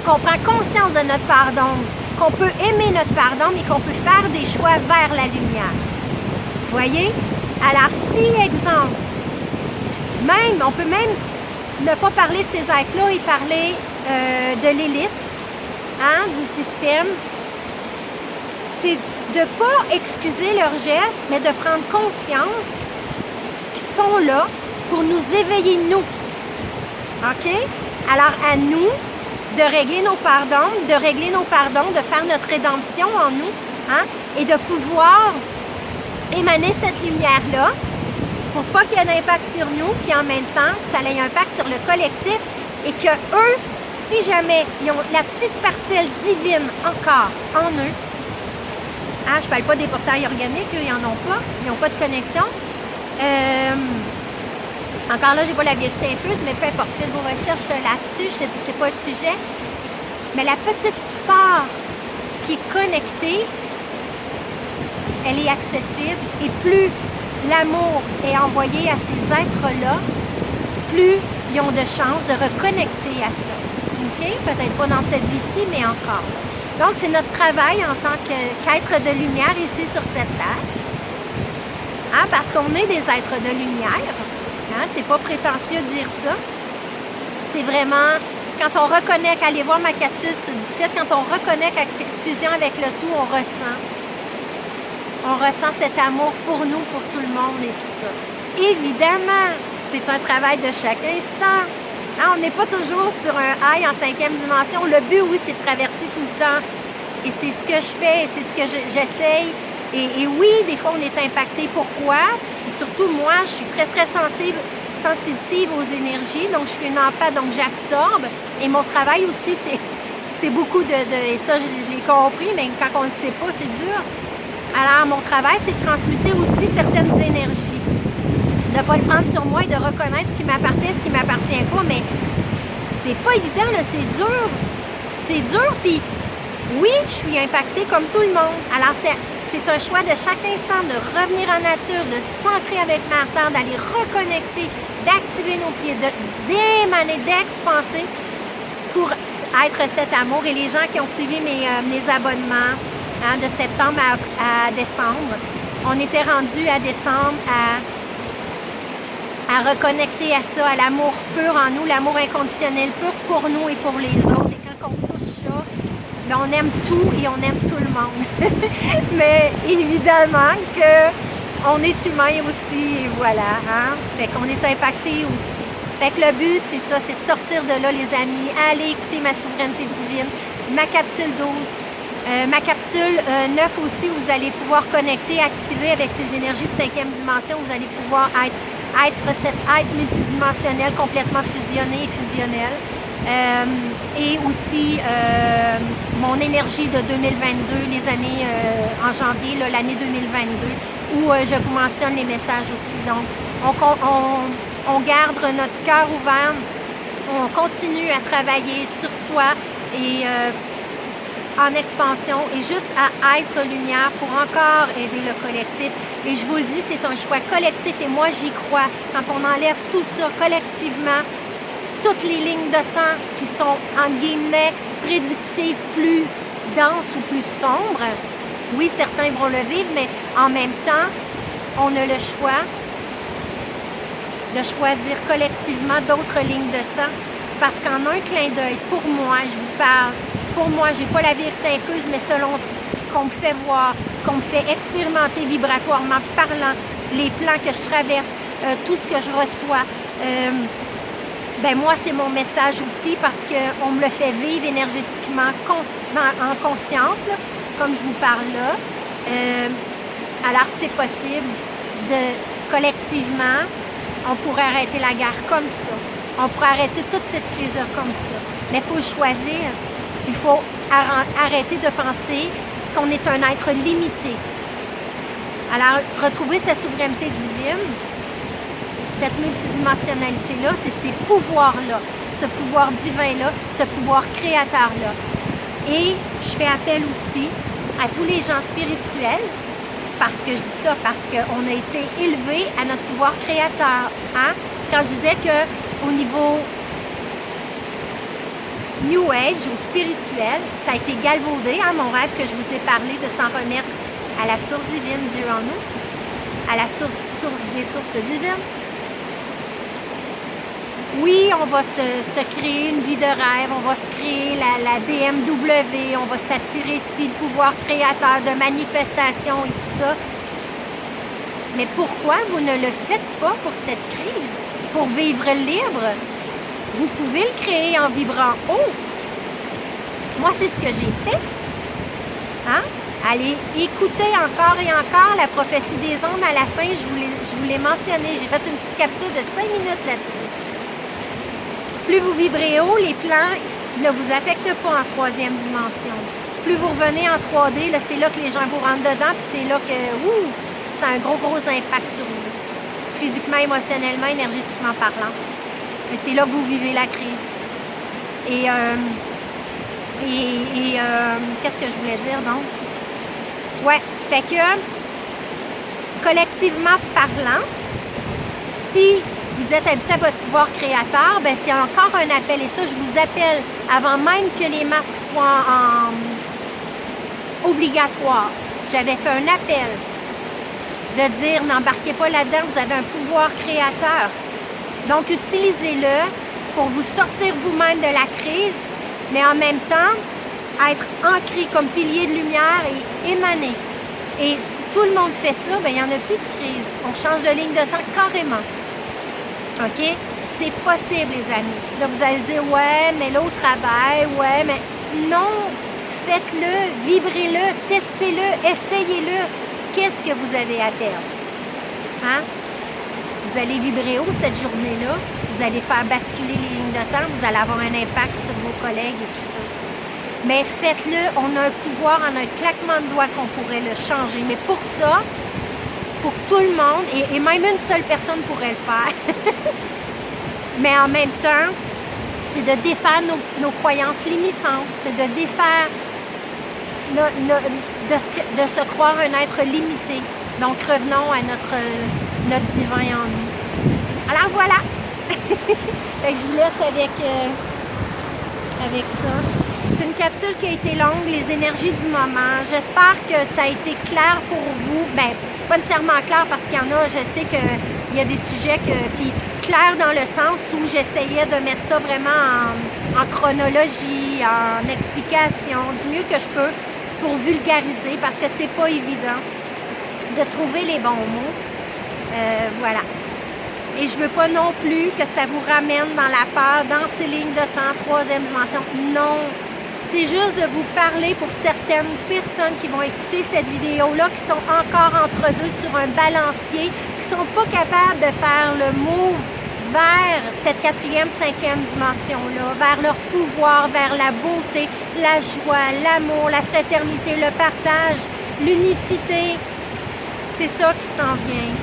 qu'on prend conscience de notre pardon, qu'on peut aimer notre pardon, mais qu'on peut faire des choix vers la lumière. Vous voyez? Alors, si, exemple, on peut même ne pas parler de ces êtres-là et parler de l'élite, hein, du système, c'est de ne pas excuser leurs gestes, mais de prendre conscience qu'ils sont là pour nous éveiller, nous. OK? Alors, à nous de régler nos pardons, de faire notre rédemption en nous hein, et de pouvoir émaner cette lumière-là pour pas qu'il y ait d'impact sur nous, puis en même temps, que ça ait un impact sur le collectif et que eux, si jamais ils ont la petite parcelle divine encore en eux, hein, je parle pas des portails organiques, eux, ils n'en ont pas, ils n'ont pas de connexion. Encore là, j'ai pas la vérité infuse, mais peu importe, faites vos recherches là-dessus, c'est pas le sujet. Mais la petite part qui est connectée, elle est accessible et plus l'amour est envoyé à ces êtres-là, plus ils ont de chances de reconnecter à ça. OK? Peut-être pas dans cette vie-ci, mais encore. Donc, c'est notre travail en tant qu'être de lumière ici sur cette terre. Hein? Parce qu'on est des êtres de lumière. Hein? C'est pas prétentieux de dire ça. C'est vraiment, quand on reconnecte, allez voir ma capsule sur 17, quand on reconnecte avec cette fusion avec le tout, on ressent. On ressent cet amour pour nous, pour tout le monde et tout ça. Évidemment, c'est un travail de chaque instant. Hein, on n'est pas toujours sur un high en 5e dimension. Le but, oui, c'est de traverser tout le temps. Et c'est ce que je fais, c'est ce que j'essaye. Et oui, des fois, on est impacté. Pourquoi? Puis surtout, moi, je suis très, très sensitive aux énergies. Donc, je suis une empathhe, donc j'absorbe. Et mon travail aussi, c'est beaucoup et ça, je l'ai compris, mais quand on ne le sait pas, c'est dur. Alors, mon travail, c'est de transmuter aussi certaines énergies. De ne pas le prendre sur moi et de reconnaître ce qui m'appartient, ce qui ne m'appartient pas. Mais c'est pas évident, là, c'est dur. C'est dur, puis oui, je suis impactée comme tout le monde. Alors, c'est un choix de chaque instant de revenir en nature, de s'ancrer avec ma terre, d'aller reconnecter, d'activer nos pieds, d'émaner, d'expanser pour être cet amour. Et les gens qui ont suivi mes abonnements, hein, de septembre à décembre, on était rendu à décembre à reconnecter à ça, à l'amour pur en nous, l'amour inconditionnel pur pour nous et pour les autres. Et quand on touche ça, bien, on aime tout et on aime tout le monde. Mais évidemment qu'on est humain aussi, et voilà. Hein? Fait qu'on est impacté aussi. Fait que le but, c'est ça, c'est de sortir de là, les amis. Allez écouter ma souveraineté divine, ma capsule 12. Ma capsule 9 aussi, vous allez pouvoir connecter, activer avec ces énergies de 5e dimension. Vous allez pouvoir être cet être multidimensionnel, complètement fusionné et fusionnel. Et aussi mon énergie de 2022, les années en janvier, l'année 2022, où je vous mentionne les messages aussi. Donc, on garde notre cœur ouvert, on continue à travailler sur soi et en expansion et juste à être lumière pour encore aider le collectif. Et je vous le dis, c'est un choix collectif et moi j'y crois. Quand on enlève tout ça collectivement, toutes les lignes de temps qui sont, entre guillemets, prédictives, plus denses ou plus sombres, oui, certains vont le vivre, mais en même temps, on a le choix de choisir collectivement d'autres lignes de temps. Parce qu'en un clin d'œil, pour moi, je vous parle, pour moi, je n'ai pas la vérité infuse, mais selon ce qu'on me fait voir, ce qu'on me fait expérimenter vibratoirement, parlant, les plans que je traverse, tout ce que je reçois, ben moi, c'est mon message aussi parce qu'on me le fait vivre énergétiquement en conscience, là, comme je vous parle là. Alors, c'est possible de, collectivement, on pourrait arrêter la guerre comme ça. On pourrait arrêter toute cette crise-là comme ça. Mais il faut choisir. Il faut arrêter de penser qu'on est un être limité. Alors, retrouver sa souveraineté divine, cette multidimensionnalité-là, c'est ces pouvoirs-là, ce pouvoir divin-là, ce pouvoir créateur-là. Et je fais appel aussi à tous les gens spirituels, parce que je dis ça, parce qu'on a été élevés à notre pouvoir créateur. Hein? Quand je disais qu'au niveau New Age ou spirituel, ça a été galvaudé, hein, mon rêve que je vous ai parlé de s'en remettre à la source divine, Dieu en nous, à la source des sources divines. Oui, on va se créer une vie de rêve, on va se créer la BMW, on va s'attirer ici le pouvoir créateur de manifestation et tout ça. Mais pourquoi vous ne le faites pas pour cette crise? Pour vivre libre, vous pouvez le créer en vibrant haut. Moi, c'est ce que j'ai fait. Hein? Allez écouter encore et encore la prophétie des ondes. À la fin, je vous l'ai mentionné. J'ai fait une petite capsule de 5 minutes là-dessus. Plus vous vibrez haut, les plans ne vous affectent pas en 3e dimension. Plus vous revenez en 3D, c'est là que les gens vous rentrent dedans, puis c'est là que ça a un gros impact sur vous. Physiquement, émotionnellement, énergétiquement parlant. Et c'est là que vous vivez la crise. Et qu'est-ce que je voulais dire donc? Ouais, fait que collectivement parlant, si vous êtes habitué à votre pouvoir créateur, bien, s'il y a encore un appel, et ça, je vous appelle avant même que les masques soient obligatoires. J'avais fait un appel de dire n'embarquez pas là-dedans, vous avez un pouvoir créateur. Donc, utilisez-le pour vous sortir vous-même de la crise, mais en même temps, être ancré comme pilier de lumière et émaner. Et si tout le monde fait ça, bien, il n'y en a plus de crise. On change de ligne de temps carrément. OK? C'est possible, les amis. Là, vous allez dire, ouais, mais là, au travail, ouais, mais non, faites-le, vibrez-le, testez-le, essayez-le. Qu'est-ce que vous avez à perdre? Hein? Vous allez vibrer haut cette journée-là, vous allez faire basculer les lignes de temps, vous allez avoir un impact sur vos collègues et tout ça. Mais faites-le, on a un pouvoir en un claquement de doigts qu'on pourrait le changer. Mais pour ça, pour tout le monde, et même une seule personne pourrait le faire. Mais en même temps, c'est de défaire nos croyances limitantes, c'est de défaire, de se croire un être limité. Donc, revenons à notre divin en nous. Alors, voilà! Fait que je vous laisse avec ça. C'est une capsule qui a été longue, les énergies du moment. J'espère que ça a été clair pour vous. Bien, pas nécessairement clair parce qu'il y en a, je sais qu'il y a des sujets puis clair dans le sens où j'essayais de mettre ça vraiment en chronologie, en explication, du mieux que je peux pour vulgariser parce que c'est pas évident de trouver les bons mots. Voilà. Et je veux pas non plus que ça vous ramène dans la peur, dans ces lignes de temps, 3e dimension. Non. C'est juste de vous parler pour certaines personnes qui vont écouter cette vidéo-là, qui sont encore entre deux sur un balancier, qui ne sont pas capables de faire le move vers cette 4e, 5e dimension-là, vers leur pouvoir, vers la beauté, la joie, l'amour, la fraternité, le partage, l'unicité. C'est ça qui s'en vient.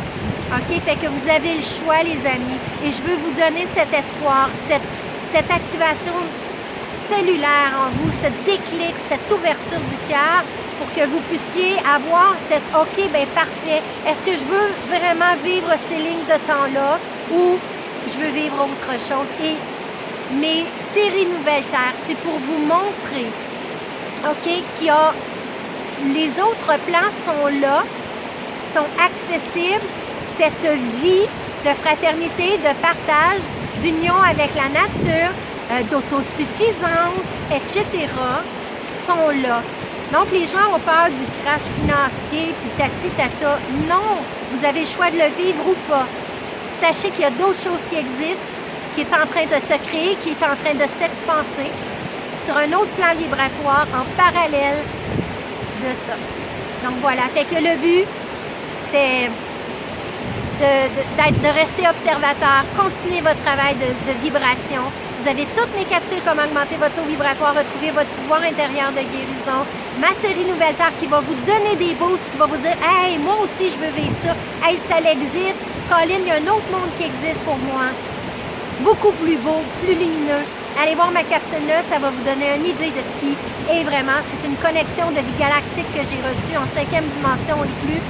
OK? Fait que vous avez le choix, les amis. Et je veux vous donner cet espoir, cette activation cellulaire en vous, ce déclic, cette ouverture du cœur pour que vous puissiez avoir cette « OK, bien parfait, est-ce que je veux vraiment vivre ces lignes de temps-là ou je veux vivre autre chose? » Et mes séries Nouvelle Terre, c'est pour vous montrer, OK, qu'il y a les autres plans sont là, sont accessibles, cette vie de fraternité, de partage, d'union avec la nature, d'autosuffisance, etc., sont là. Donc, les gens ont peur du crash financier, puis tati-tata. Non, vous avez le choix de le vivre ou pas. Sachez qu'il y a d'autres choses qui existent, qui est en train de se créer, qui est en train de s'expanser sur un autre plan vibratoire en parallèle de ça. Donc, voilà. Fait que le but, c'était de rester observateur, continuer votre travail de vibration. Vous avez toutes mes capsules, comment augmenter votre taux vibratoire, retrouver votre pouvoir intérieur de guérison. Ma série Nouvelle Terre qui va vous donner des boosts, qui va vous dire « Hey, moi aussi, je veux vivre ça. Hey, ça existe. Colin, il y a un autre monde qui existe pour moi. Beaucoup plus beau, plus lumineux. » Allez voir ma capsule là, ça va vous donner une idée de ce qui est vraiment. C'est une connexion de vie galactique que j'ai reçue en 5e dimension et plus.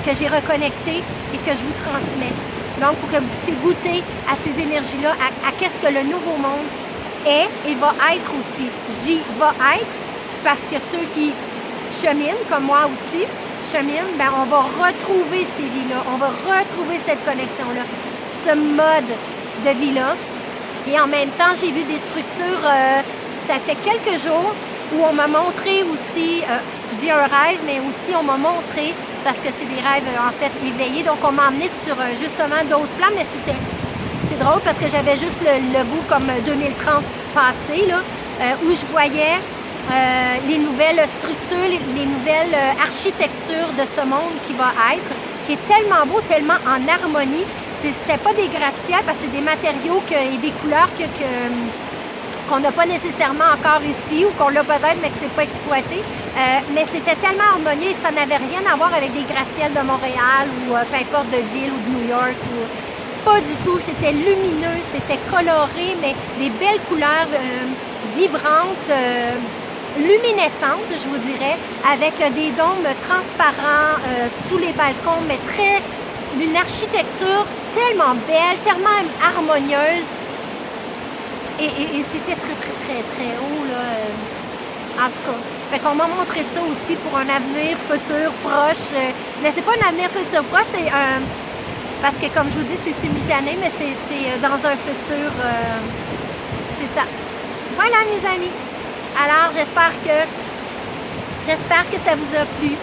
Que j'ai reconnecté et que je vous transmets. Donc, pour que vous puissiez goûter à ces énergies-là, à qu'est-ce que le nouveau monde est et va être aussi. Je dis « va être » parce que ceux qui cheminent, comme moi aussi, cheminent, ben on va retrouver ces vies-là, on va retrouver cette connexion-là, ce mode de vie-là. Et en même temps, j'ai vu des structures, ça fait quelques jours, où on m'a montré aussi, je dis un rêve, mais aussi on m'a montré, parce que c'est des rêves en fait éveillés, donc on m'a emmené sur justement d'autres plans, mais c'est drôle parce que j'avais juste le goût comme 2030 passé, là, où je voyais les nouvelles structures, les nouvelles architectures de ce monde qui va être, qui est tellement beau, tellement en harmonie. C'était pas des gratte-ciel parce que c'est des matériaux et des couleurs qu'on n'a pas nécessairement encore ici ou qu'on l'a peut-être mais que c'est pas exploité. Mais c'était tellement harmonieux et ça n'avait rien à voir avec des gratte-ciel de Montréal ou peu importe de ville ou de New York. Pas du tout. C'était lumineux, c'était coloré, mais des belles couleurs vibrantes, luminescentes, je vous dirais, avec des dômes transparents sous les balcons, mais d'une architecture tellement belle, tellement harmonieuse. Et c'était très, très, très, très haut, là. En tout cas. Fait qu'on m'a montré ça aussi pour un avenir futur proche. Mais c'est pas un avenir futur proche, c'est un... Parce que, comme je vous dis, c'est simultané, mais c'est dans un futur... c'est ça. Voilà, mes amis. Alors, j'espère que ça vous a plu.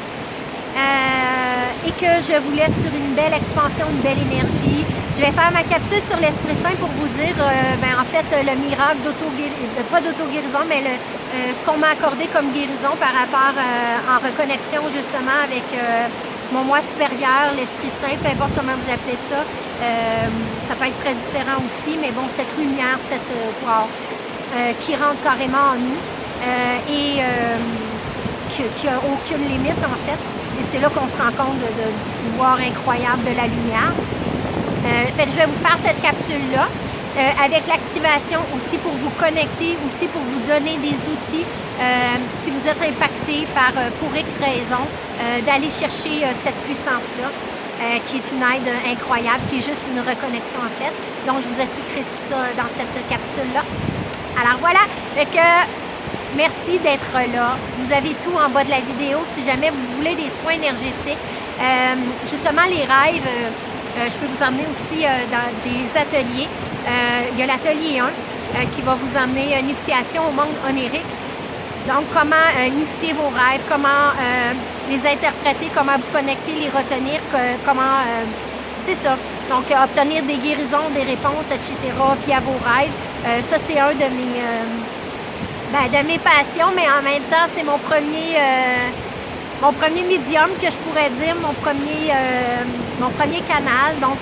Et que je vous laisse sur une belle expansion, une belle énergie. Je vais faire ma capsule sur l'Esprit Saint pour vous dire, en fait, le miracle pas d'auto-guérison, mais ce qu'on m'a accordé comme guérison par rapport en reconnexion justement avec mon moi supérieur, l'Esprit Saint, peu importe comment vous appelez ça. Ça peut être très différent aussi, mais bon, cette lumière, qui rentre carrément en nous et qui n'a aucune limite en fait. Et c'est là qu'on se rend compte du pouvoir incroyable de la lumière. Fait que je vais vous faire cette capsule-là avec l'activation aussi pour vous connecter, aussi pour vous donner des outils si vous êtes impacté pour X raisons, d'aller chercher cette puissance-là qui est une aide incroyable, qui est juste une reconnexion en fait. Donc je vous expliquerai tout ça dans cette capsule-là. Alors voilà, fait que merci d'être là. Vous avez tout en bas de la vidéo si jamais vous voulez des soins énergétiques. Justement, les rêves, je peux vous emmener aussi dans des ateliers. Il y a l'atelier 1 qui va vous emmener une initiation au monde onirique. Donc, comment initier vos rêves, comment les interpréter, comment vous connecter, les retenir, comment... c'est ça. Donc, obtenir des guérisons, des réponses, etc. via vos rêves. Ça, c'est un de mes passions, mais en même temps, c'est mon premier médium que je pourrais dire, mon premier canal. Donc,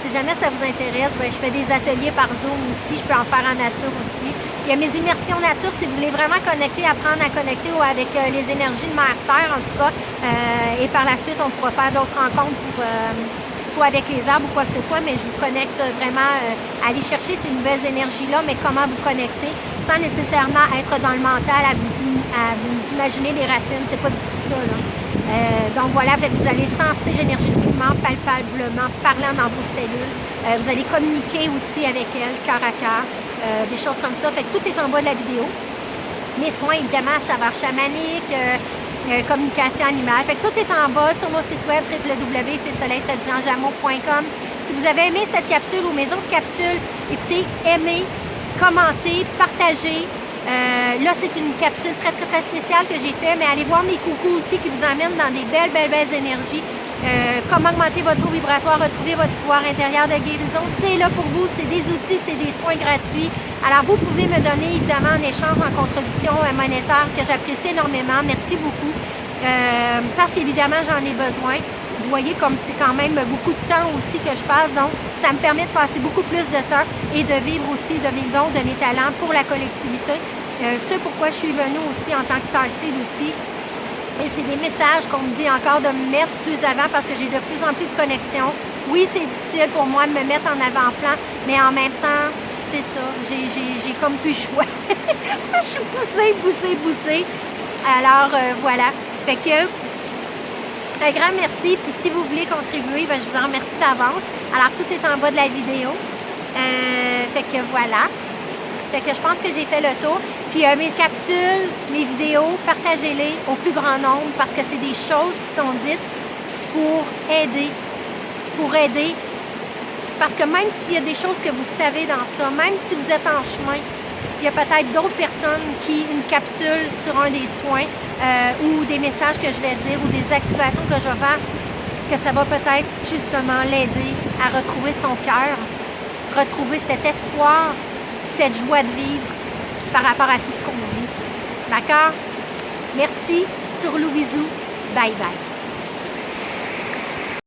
si jamais ça vous intéresse, je fais des ateliers par Zoom aussi. Je peux en faire en nature aussi. Il y a mes immersions nature si vous voulez vraiment connecter, apprendre à connecter avec les énergies de Mère-Terre, en tout cas. Et par la suite, on pourra faire d'autres rencontres soit avec les arbres ou quoi que ce soit, mais je vous connecte vraiment, aller chercher ces nouvelles énergies-là, mais comment vous connecter sans nécessairement être dans le mental à vous imaginer les racines, c'est pas du tout ça, là. Donc voilà, fait que vous allez sentir énergétiquement, palpablement, parlant dans vos cellules. Vous allez communiquer aussi avec elles, cœur à cœur, des choses comme ça. Fait que tout est en bas de la vidéo. Mes soins, évidemment, saveur chamanique, communication animale. Fait que tout est en bas sur mon site web www.soleil-jameau.com. Si vous avez aimé cette capsule ou mes autres capsules, écoutez, aimez, commentez, partagez. Là, c'est une capsule très, très, très spéciale que j'ai fait, mais allez voir mes coucous aussi qui vous emmènent dans des belles, belles, belles énergies. Comment augmenter votre taux vibratoire, retrouver votre pouvoir intérieur de guérison. C'est là pour vous, c'est des outils, c'est des soins gratuits. Alors, vous pouvez me donner, évidemment, en échange, en contribution monétaire que j'apprécie énormément. Merci beaucoup. Parce qu'évidemment, j'en ai besoin. Vous voyez comme c'est quand même beaucoup de temps aussi que je passe. Donc, ça me permet de passer beaucoup plus de temps et de vivre aussi de mes dons, de mes talents pour la collectivité. Ce pourquoi je suis venue aussi en tant que Starseed aussi. Et c'est des messages qu'on me dit encore de me mettre plus avant parce que j'ai de plus en plus de connexions. Oui, c'est difficile pour moi de me mettre en avant-plan, mais en même temps, c'est ça, j'ai comme plus le choix. Je suis poussée. Alors, voilà. Fait que, un grand merci. Puis si vous voulez contribuer, je vous en remercie d'avance. Alors, tout est en bas de la vidéo. Fait que voilà. Fait que je pense que j'ai fait le tour. Puis mes capsules, mes vidéos, partagez-les au plus grand nombre parce que c'est des choses qui sont dites pour aider. Parce que même s'il y a des choses que vous savez dans ça, même si vous êtes en chemin, il y a peut-être d'autres personnes qui, une capsule sur un des soins ou des messages que je vais dire ou des activations que je vais faire, que ça va peut-être justement l'aider à retrouver son cœur, retrouver cet espoir, cette joie de vivre par rapport à tout ce qu'on vit. D'accord? Merci. Tourlou bisous. Bye bye.